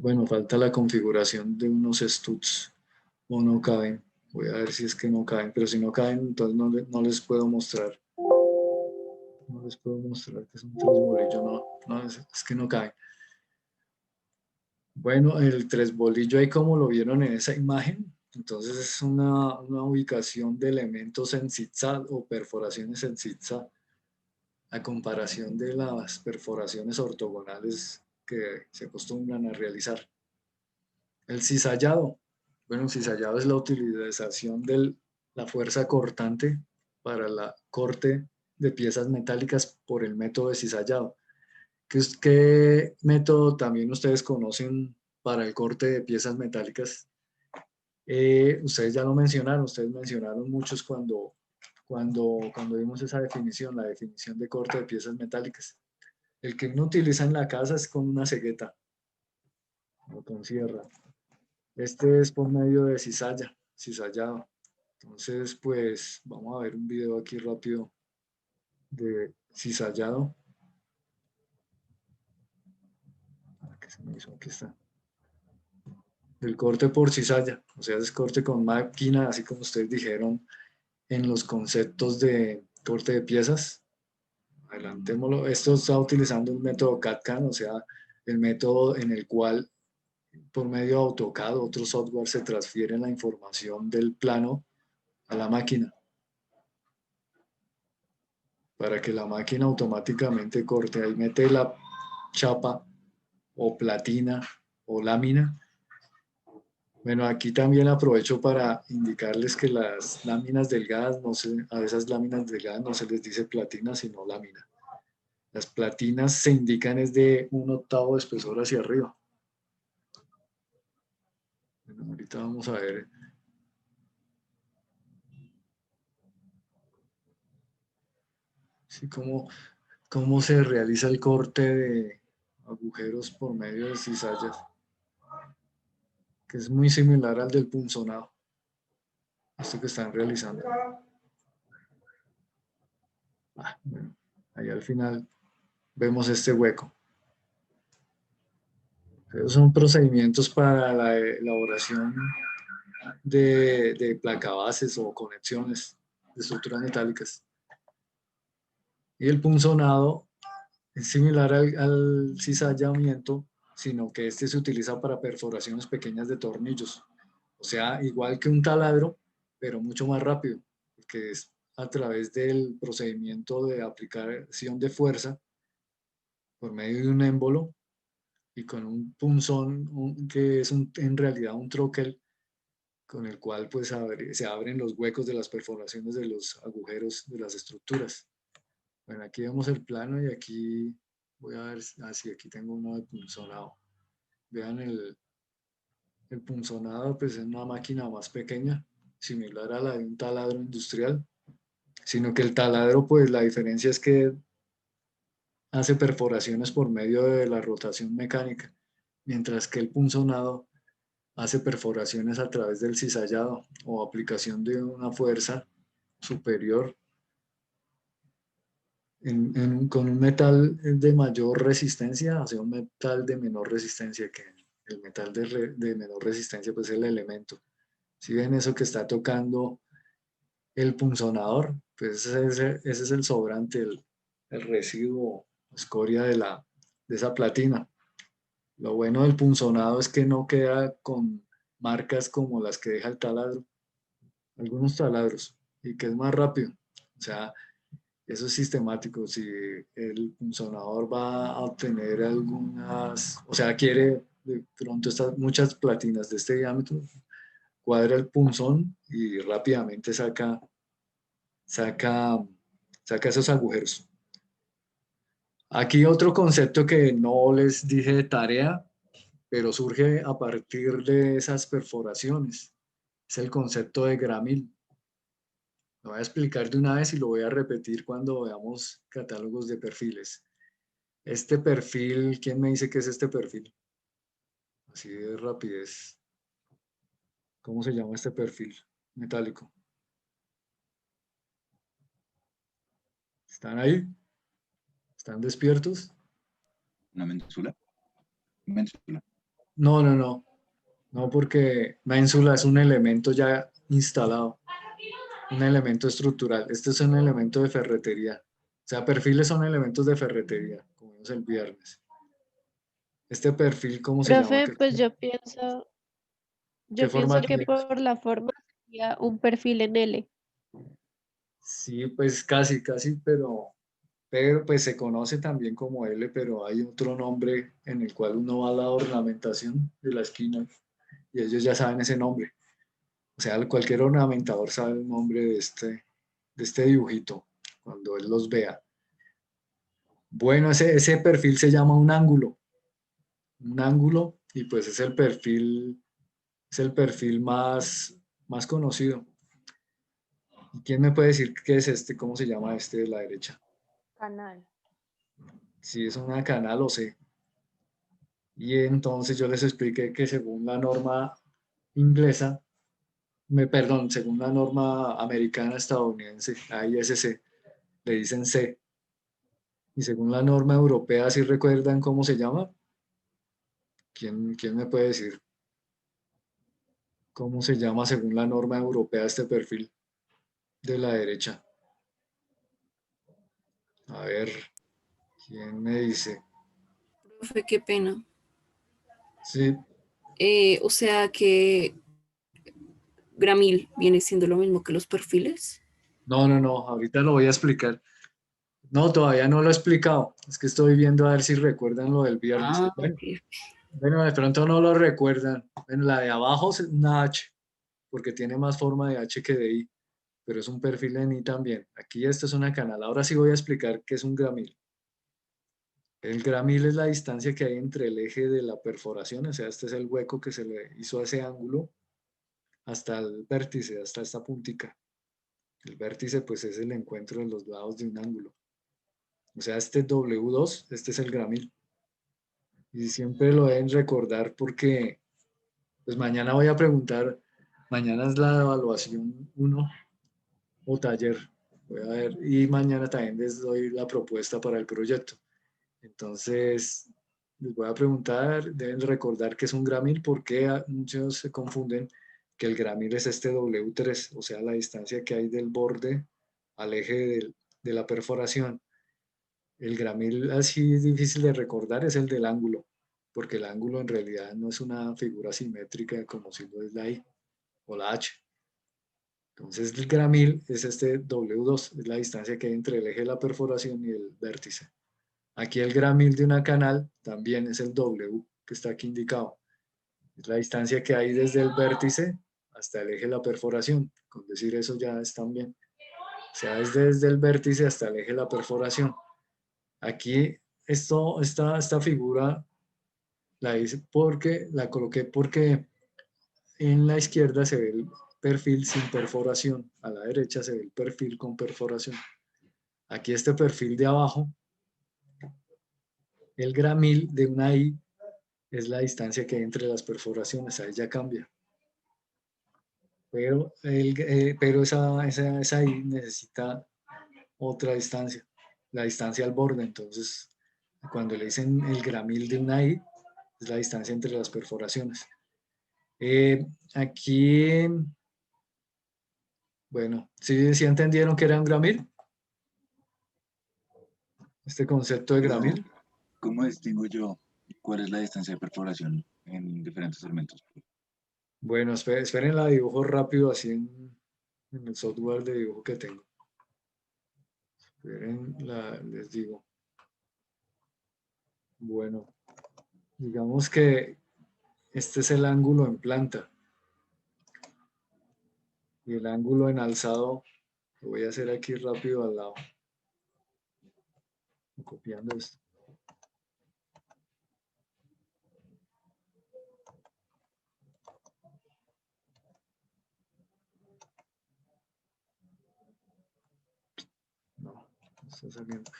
Bueno, falta la configuración de unos studs o no caben. Voy a ver si es que no caben, pero si no caben, entonces no les puedo mostrar. No les puedo mostrar que es un tres bolillo, no, es que no caben. Bueno, el tres bolillo ahí como lo vieron en esa imagen, entonces es una ubicación de elementos en zigzag o perforaciones en zigzag, a comparación de las perforaciones ortogonales que se acostumbran a realizar. El cizallado. Bueno, el cizallado es la utilización de la fuerza cortante para la corte de piezas metálicas por el método de cizallado. ¿Qué método también ustedes conocen para el corte de piezas metálicas? Ustedes ya lo mencionaron, ustedes mencionaron muchos cuando vimos esa definición, la definición de corte de piezas metálicas. El que uno utiliza en la casa es con una cegueta o con sierra. Este es por medio de cizallado. Entonces, pues vamos a ver un video aquí rápido de cizallado. ¿Qué se me hizo? Aquí está. El corte por cizalla, o sea, es corte con máquina, así como ustedes dijeron en los conceptos de corte de piezas. Adelantémoslo. Esto está utilizando un método CAD/CAM, o sea, el método en el cual por medio de AutoCAD, otro software, se transfiere la información del plano a la máquina para que la máquina automáticamente corte. Ahí mete la chapa o platina o lámina. Bueno, aquí también aprovecho para indicarles que las láminas delgadas, a esas láminas delgadas no se les dice platina, sino lámina. Las platinas se indican es de 1/8 de espesor hacia arriba. Bueno, ahorita vamos a ver. Sí, cómo se realiza el corte de agujeros por medio de cizallas, que es muy similar al del punzonado, esto que están realizando. Bueno, ahí al final vemos este hueco. Esos son procedimientos para la elaboración de placabases o conexiones de estructuras metálicas. Y el punzonado es similar al cizallamiento, sino que este se utiliza para perforaciones pequeñas de tornillos. O sea, igual que un taladro, pero mucho más rápido, que es a través del procedimiento de aplicación de fuerza por medio de un émbolo y con un punzón que es en realidad un troquel, con el cual pues se abren los huecos de las perforaciones de los agujeros de las estructuras. Bueno, aquí vemos el plano y aquí voy a ver, si aquí tengo uno de punzonado. Vean el punzonado, pues es una máquina más pequeña, similar a la de un taladro industrial, sino que el taladro, pues la diferencia es que hace perforaciones por medio de la rotación mecánica, mientras que el punzonado hace perforaciones a través del cizallado o aplicación de una fuerza superior con un metal de mayor resistencia hacia un metal de menor resistencia, que el metal de menor resistencia pues es el elemento. Si ven eso que está tocando el punzonador, pues ese es el sobrante, el residuo, escoria de esa platina. Lo bueno del punzonado es que no queda con marcas como las que deja el taladro, algunos taladros, y que es más rápido. O sea, eso es sistemático. Si el punzonador va a obtener algunas, o sea, quiere de pronto estas muchas platinas de este diámetro, cuadra el punzón y rápidamente saca esos agujeros. Aquí otro concepto que no les dije de tarea, pero surge a partir de esas perforaciones, es el concepto de gramil. Lo voy a explicar de una vez y lo voy a repetir cuando veamos catálogos de perfiles. Este perfil, ¿quién me dice qué es este perfil? Así de rapidez. ¿Cómo se llama este perfil metálico? ¿Están ahí? ¿Están despiertos? ¿Una ménsula? Ménsula. No, no, no. No, porque ménsula es un elemento ya instalado, un elemento estructural. Este es un elemento de ferretería. O sea, perfiles son elementos de ferretería, como vimos el viernes. Este perfil, ¿cómo se llama? Profe, pues ¿Qué yo forma pienso que tiene? por la forma sería un perfil en L. Sí, pues casi, casi, pero pues se conoce también como L, pero hay otro nombre en el cual uno va a la ornamentación de la esquina y ellos ya saben ese nombre. O sea, cualquier ornamentador sabe el nombre de este dibujito cuando él los vea. Bueno, ese perfil se llama un ángulo y pues es el perfil más conocido. ¿Y quién me puede decir qué es este? ¿Cómo se llama este de la derecha? Canal. Si es una canal o sé. Y entonces yo les expliqué que según la norma inglesa, perdón, según la norma americana estadounidense, AISC, le dicen C. Y según la norma europea, ¿sí recuerdan cómo se llama? ¿Quién me puede decir cómo se llama según la norma europea este perfil de la derecha? A ver, ¿quién me dice? Profe, qué pena. Sí, O sea que Gramil viene siendo lo mismo que los perfiles. no, no, no, ahorita lo voy a explicar. No, todavía no lo he explicado. Es que estoy viendo a ver si recuerdan lo del viernes. Ah, Bueno, ok. bueno, de pronto no lo recuerdan. En la de abajo es una H, porque tiene más forma de H que de I, pero es un perfil en I también. Aquí esto es una canal. Ahora sí voy a explicar qué es un gramil. El gramil es la distancia que hay entre el eje de la perforación, o sea, este es el hueco que se le hizo a ese ángulo, hasta el vértice, hasta esta puntica. El vértice pues es el encuentro de los lados de un ángulo. O sea, este W2, este es el gramil. Y siempre lo deben recordar porque pues mañana voy a preguntar, mañana es la evaluación 1 o taller, voy a ver, y mañana también les doy la propuesta para el proyecto. Entonces, les voy a preguntar, deben recordar que es un gramil porque muchos se confunden que el gramil es este W3, o sea, la distancia que hay del borde al eje de la perforación. El gramil así difícil de recordar es el del ángulo, porque el ángulo en realidad no es una figura simétrica como si lo es la I o la H. Entonces el gramil es este W2, es la distancia que hay entre el eje de la perforación y el vértice. Aquí el gramil de una canal también es el W que está aquí indicado. Es la distancia que hay desde el vértice hasta el eje de la perforación. Con decir eso ya están bien. O sea, es desde el vértice hasta el eje de la perforación. Aquí esta figura la hice porque la coloqué porque en la izquierda se ve el perfil sin perforación, a la derecha se ve el perfil con perforación. Aquí este perfil de abajo, el gramil de una I es la distancia que hay entre las perforaciones, ahí ya cambia. Pero esa I necesita otra distancia, la distancia al borde. Entonces, cuando le dicen el gramil de una I, es la distancia entre las perforaciones. Aquí, bueno, ¿sí entendieron que era un gramil? Este concepto de Pero, gramil. ¿cómo distingo yo cuál es la distancia de perforación en diferentes elementos? Bueno, esperen, la dibujo rápido así en el software de dibujo que tengo. Esperen, les digo. Bueno, digamos que este es el ángulo en planta. Y el ángulo en alzado lo voy a hacer aquí rápido al lado. Copiando esto. No, no está saliendo.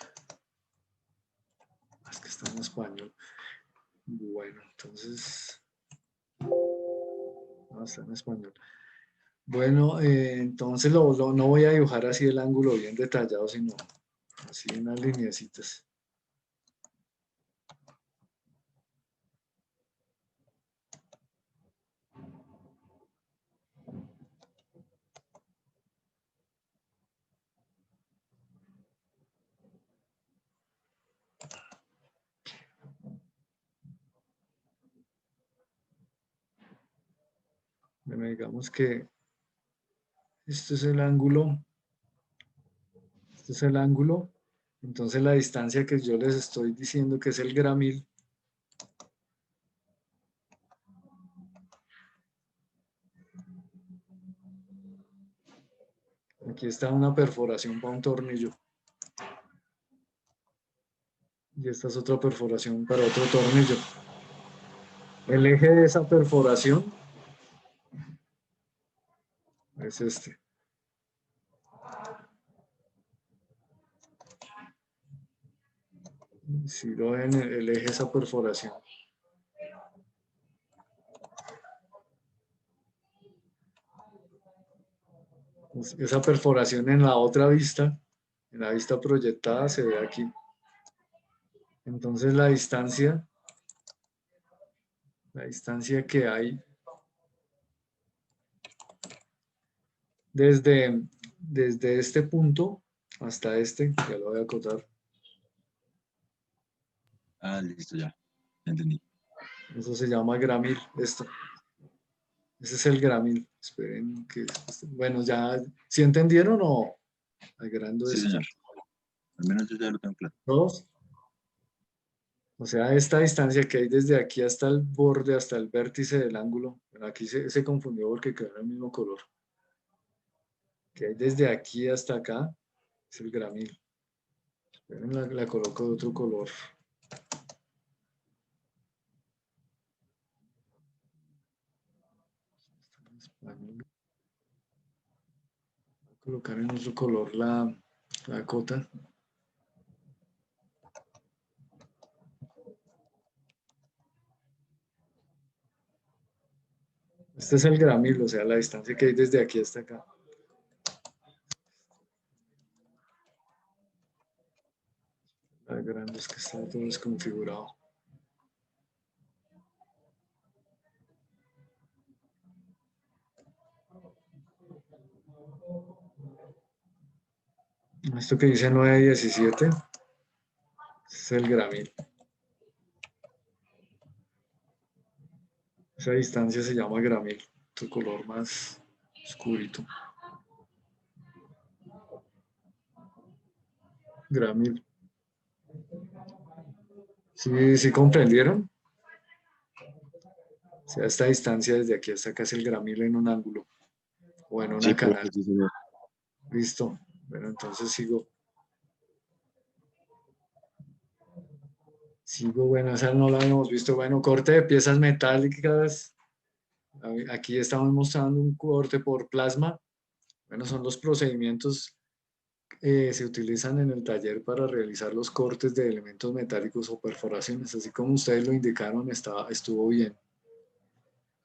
Es que está en español. Bueno, entonces... No, está en español. Bueno, entonces no voy a dibujar así el ángulo bien detallado, sino así unas lineecitas. Bueno, digamos que este es el ángulo. Este es el ángulo. Entonces la distancia que yo les estoy diciendo que es el gramil. Aquí está una perforación para un tornillo. Y esta es otra perforación para otro tornillo. El eje de esa perforación es este. Si lo ven, el eje de esa perforación. Esa perforación en la otra vista, en la vista proyectada, se ve aquí. Entonces la distancia que hay desde este punto hasta este, ya lo voy a acotar. Ah, listo, ya entendí. Eso se llama gramil, esto. Ese es el gramil. Esperen que... Bueno, ya, ¿sí entendieron o agrando Sí, esto? señor. Al menos yo ya lo tengo claro. ¿Todos? O sea, esta distancia que hay desde aquí hasta el borde, hasta el vértice del ángulo. Bueno, aquí se confundió porque quedó en el mismo color. Que hay desde aquí hasta acá es el gramil. Esperen, la coloco de otro color. Voy a colocar en otro color la cota. Este es el gramil, o sea, la distancia que hay desde aquí hasta acá. La grande es que está todo desconfigurado. Esto que dice 917 es el gramil. Esa distancia se llama gramil, otro color más oscurito. Gramil. ¿Sí comprendieron? O sea, esta distancia desde aquí hasta acá es el gramil en un ángulo o en una Sí, canal. sí, señor. Listo. Bueno, entonces sigo. Bueno, esa no la hemos visto. Bueno, corte de piezas metálicas. Aquí estamos mostrando un corte por plasma. Bueno, son los procedimientos que se utilizan en el taller para realizar los cortes de elementos metálicos o perforaciones. Así como ustedes lo indicaron, estuvo bien.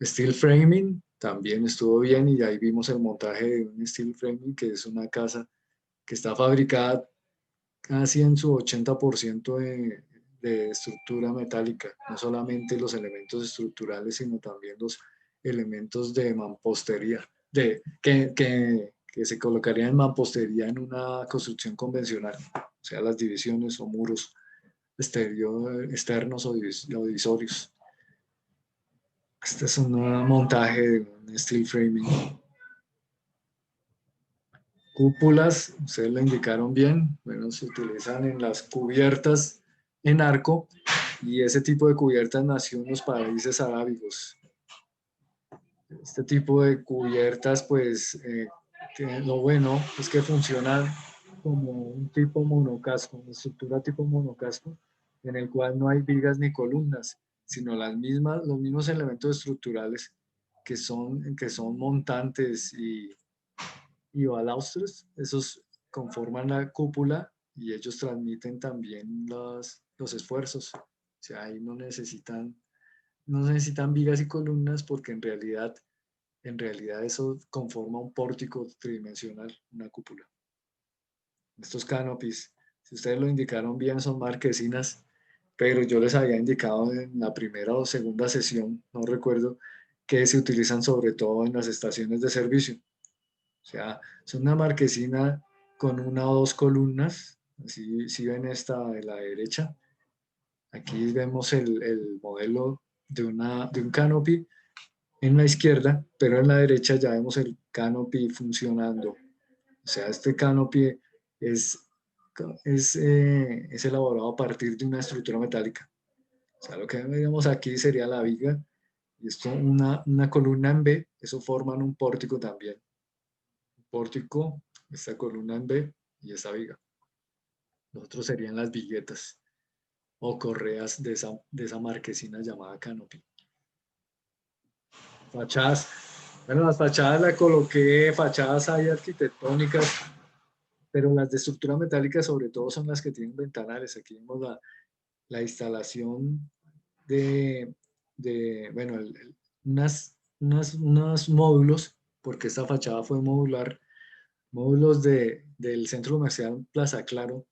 Steel framing también estuvo bien y ahí vimos el montaje de un steel framing, que es una casa que está fabricada casi en su 80% de estructura metálica, no solamente los elementos estructurales, sino también los elementos de mampostería, que se colocarían en mampostería en una construcción convencional, o sea, las divisiones o muros externos o divisorios. Este es un montaje de un steel framing. Cúpulas, ustedes lo indicaron bien, bueno, se utilizan en las cubiertas en arco y ese tipo de cubiertas nació en los países arábigos. Este tipo de cubiertas, pues, lo bueno es que funcionan como un tipo monocasco, una estructura tipo monocasco, en el cual no hay vigas ni columnas, sino los mismos elementos estructurales que son montantes y balaustres, esos conforman la cúpula y ellos transmiten también los esfuerzos. O sea, ahí no necesitan vigas y columnas porque en realidad eso conforma un pórtico tridimensional, una cúpula. Estos canopies, si ustedes lo indicaron bien, son marquesinas, pero yo les había indicado en la primera o segunda sesión, no recuerdo, que se utilizan sobre todo en las estaciones de servicio. O sea, es una marquesina con una o dos columnas, así si ven esta de la derecha. Aquí vemos el modelo de un canopy en la izquierda, pero en la derecha ya vemos el canopy funcionando. O sea, este canopy es elaborado a partir de una estructura metálica. O sea, lo que vemos aquí sería la viga y esto una columna en B, eso forman un pórtico también. Un pórtico, esta columna en B y esta viga. Los otros serían las viguetas o correas de esa marquesina llamada canopy. Fachadas. Bueno, las fachadas las coloqué, fachadas hay arquitectónicas, pero las de estructura metálica sobre todo son las que tienen ventanales. Aquí vemos la instalación bueno, unos módulos, porque esta fachada fue modular, módulos del centro comercial Plaza Claro.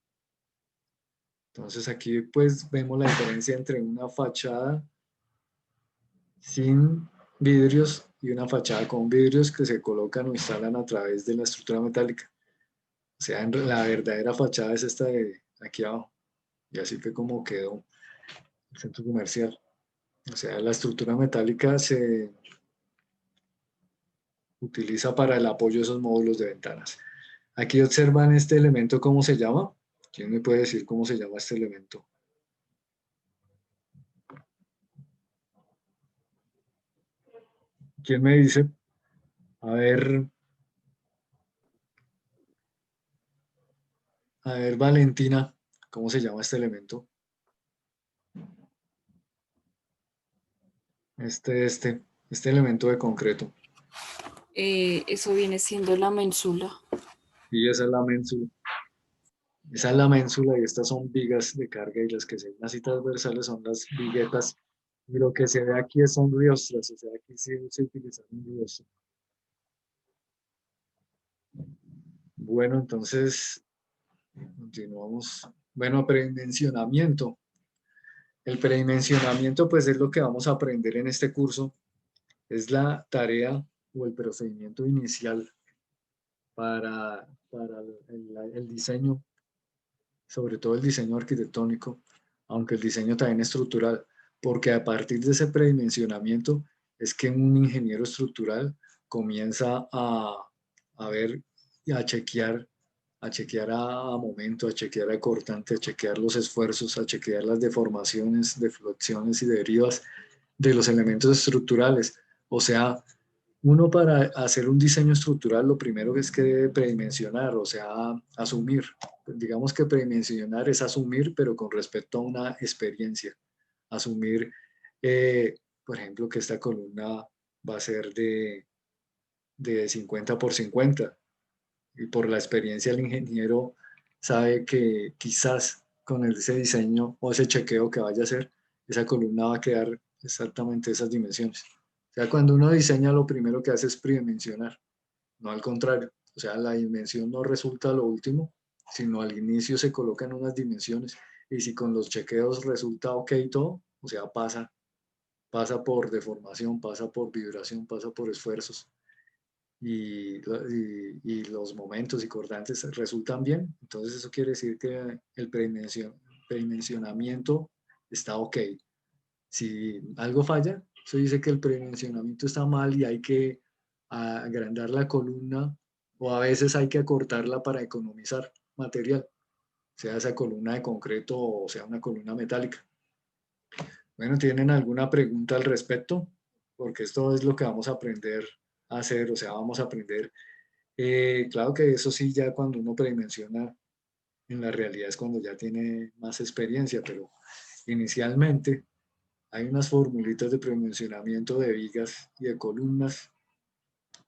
Entonces aquí pues vemos la diferencia entre una fachada sin vidrios y una fachada con vidrios que se colocan o instalan a través de la estructura metálica. O sea, la verdadera fachada es esta de aquí abajo. Y así fue como quedó el centro comercial. O sea, la estructura metálica se utiliza para el apoyo de esos módulos de ventanas. Aquí observan este elemento, ¿cómo se llama? ¿Quién me puede decir cómo se llama este elemento? ¿Quién me dice? A ver, Valentina, ¿cómo se llama este elemento? Este elemento de concreto. Eso viene siendo la ménsula. Y esa es la ménsula. Esa es la ménsula y estas son vigas de carga y las que se ven así transversales son las viguetas. Y lo que se ve aquí son riostras, o sea, aquí sí se utiliza un riostro. Bueno, entonces continuamos. Bueno, predimensionamiento. El predimensionamiento pues es lo que vamos a aprender en este curso. Es la tarea o el procedimiento inicial para el diseño, sobre todo el diseño arquitectónico, aunque el diseño también es estructural, porque a partir de ese predimensionamiento es que un ingeniero estructural comienza a ver y a chequear a momento, a chequear a cortante, a chequear los esfuerzos, a chequear las deformaciones, deflexiones y derivas de los elementos estructurales. O sea, uno para hacer un diseño estructural lo primero es que debe predimensionar, o sea, asumir. Digamos que predimensionar es asumir, pero con respecto a una experiencia. Asumir, por ejemplo, que esta columna va a ser de 50 por 50. Y por la experiencia el ingeniero sabe que quizás con ese diseño o ese chequeo que vaya a hacer, esa columna va a quedar exactamente esas dimensiones. O sea, cuando uno diseña, lo primero que hace es predimensionar, no al contrario. O sea, la dimensión no resulta lo último, sino al inicio se colocan unas dimensiones y si con los chequeos resulta ok todo, o sea, pasa por deformación, pasa por vibración, pasa por esfuerzos y los momentos y cortantes resultan bien, entonces eso quiere decir que el predimensionamiento está ok. Si algo falla, Eso dice que el predimensionamiento está mal y hay que agrandar la columna o a veces hay que acortarla para economizar material, sea esa columna de concreto o sea una columna metálica. Bueno, ¿tienen alguna pregunta al respecto? Porque esto es lo que vamos a aprender a hacer, o sea, vamos a aprender. Claro que eso sí, ya cuando uno predimensiona, en la realidad es cuando ya tiene más experiencia, pero inicialmente hay unas formulitas de predimensionamiento de vigas y de columnas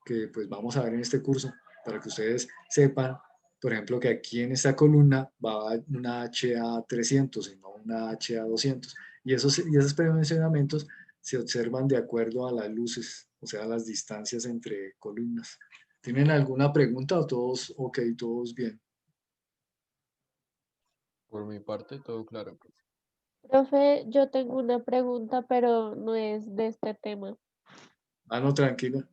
que pues vamos a ver en este curso para que ustedes sepan, por ejemplo, que aquí en esta columna va una HA300 y no una HA200. Y esos predimensionamientos se observan de acuerdo a las luces, o sea, las distancias entre columnas. ¿Tienen alguna pregunta o todos ok, todos bien? Por mi parte, todo claro, profe. Profe, yo tengo una pregunta, pero no es de este tema. Ah, no, tranquila.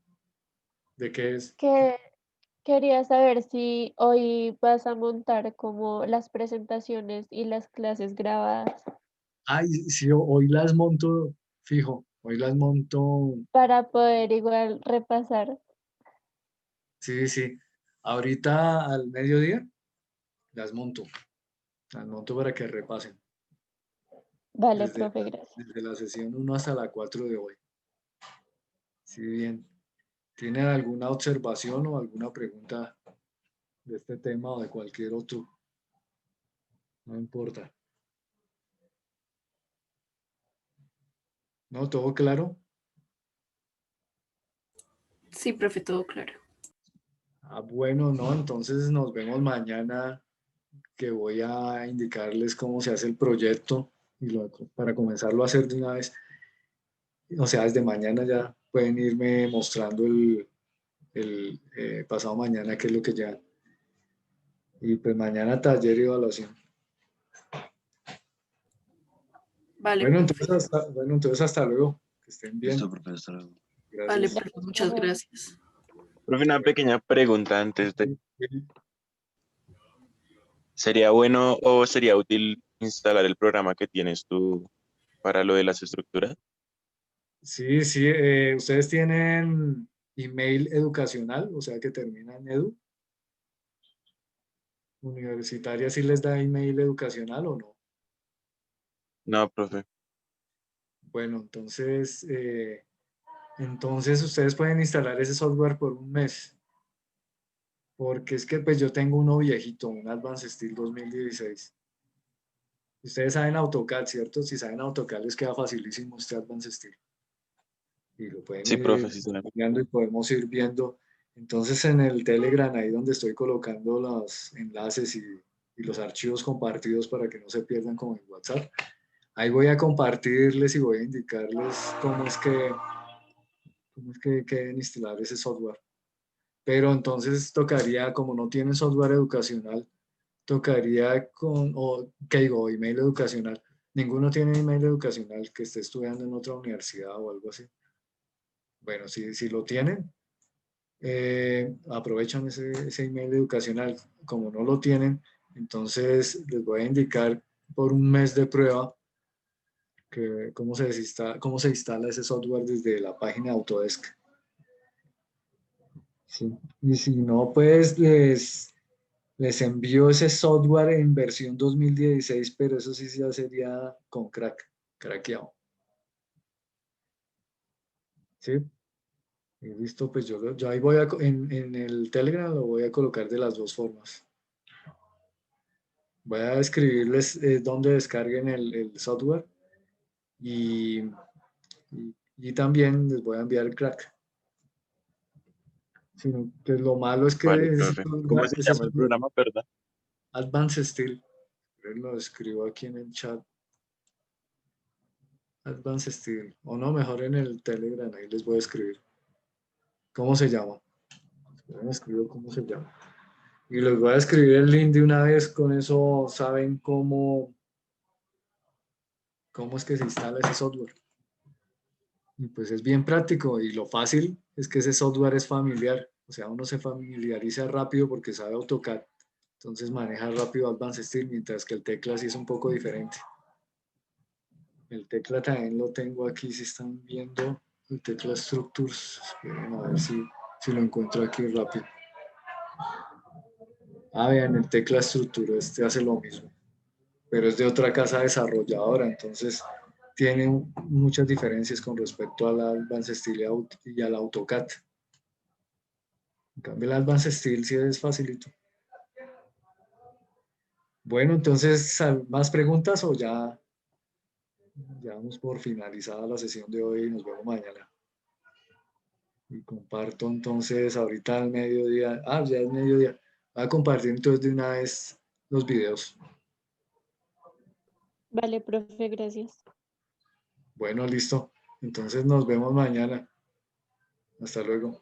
¿De qué es? Que quería saber si hoy vas a montar como las presentaciones y las clases grabadas Ay, sí, hoy las monto, fijo, hoy las monto, para poder igual repasar. sí, sí. Ahorita al mediodía las monto para que repasen. Vale, Desde, profe, gracias. desde la sesión 1 hasta la 4 de hoy. Sí, bien. ¿Tienen alguna observación o alguna pregunta de este tema o de cualquier otro? No importa. ¿No? ¿Todo claro? Sí, profe, todo claro. Ah, bueno, no. Entonces nos vemos mañana que voy a indicarles cómo se hace el proyecto y para comenzarlo a hacer de una vez. O sea, desde mañana ya pueden irme mostrando el pasado mañana qué es lo que ya. Y pues mañana taller y evaluación. Vale, Bueno, profe. entonces hasta luego. Que estén bien. Listo, profe, hasta luego. Vale, Gracias. profe, muchas gracias. Profe, una pequeña pregunta antes de... Sí, ¿Sería bueno o sería útil instalar el programa que tienes tú para lo de las estructuras? sí, sí, ustedes tienen email educacional, o sea que termina en edu. ¿Universitaria sí les da email educacional o no? No, profe. Bueno, entonces ustedes pueden instalar ese software por un mes, porque es que pues yo tengo uno viejito, un Advanced Steel 2016. Ustedes saben AutoCAD, ¿cierto? Si saben AutoCAD les queda facilísimo este Advanced Steel. Y lo pueden Sí, profe, ir sí, suena. viendo y podemos ir viendo. Entonces en el Telegram, ahí donde estoy colocando los enlaces y los archivos compartidos para que no se pierdan como en WhatsApp, ahí voy a compartirles y voy a indicarles cómo es que deben instalar ese software. Pero entonces tocaría, como no tienen software educacional, tocaría ¿qué digo? Email educacional. Ninguno tiene email educacional que esté estudiando en otra universidad o algo así. Bueno, si lo tienen, aprovechan ese email educacional. Como no lo tienen, entonces les voy a indicar por un mes de prueba cómo se instala ese software desde la página Autodesk. Sí. Y si no, pues les envío ese software en versión 2016, pero eso sí ya sería con craqueado. ¿Sí? Y listo, pues yo ahí en el Telegram lo voy a colocar de las dos formas. Voy a escribirles dónde descarguen el software y, y también les voy a enviar el crack. Sino que lo malo es que Vale, profe. ¿Cómo se ese llama el software, programa, perdón? Advanced Steel, lo escribo aquí en el chat. Advanced Steel, o no, mejor en el Telegram, ahí les voy a escribir. ¿Cómo se llama? Escribo cómo se llama. Y les voy a escribir el link de una vez, con eso saben cómo es que se instala ese software. Y pues es bien práctico y lo fácil es que ese software es familiar, o sea, uno se familiariza rápido porque sabe AutoCAD, entonces maneja rápido Advanced Steel, mientras que el tecla sí es un poco diferente. El tecla también lo tengo aquí, si están viendo el tecla Structures. Esperen a ver si lo encuentro aquí rápido. Ah, vean, el tecla Structure, este hace lo mismo, pero es de otra casa desarrolladora, entonces tiene muchas diferencias con respecto al Advanced Steel y al AutoCAD. En cambio, el Advanced Steel sí es facilito. Bueno, entonces, ¿más preguntas o ya damos por finalizada la sesión de hoy y nos vemos mañana? Y comparto entonces ahorita al mediodía. Ah, ya es mediodía. Voy a compartir entonces de una vez los videos. Vale, profe, gracias. Bueno, listo. Entonces nos vemos mañana. Hasta luego.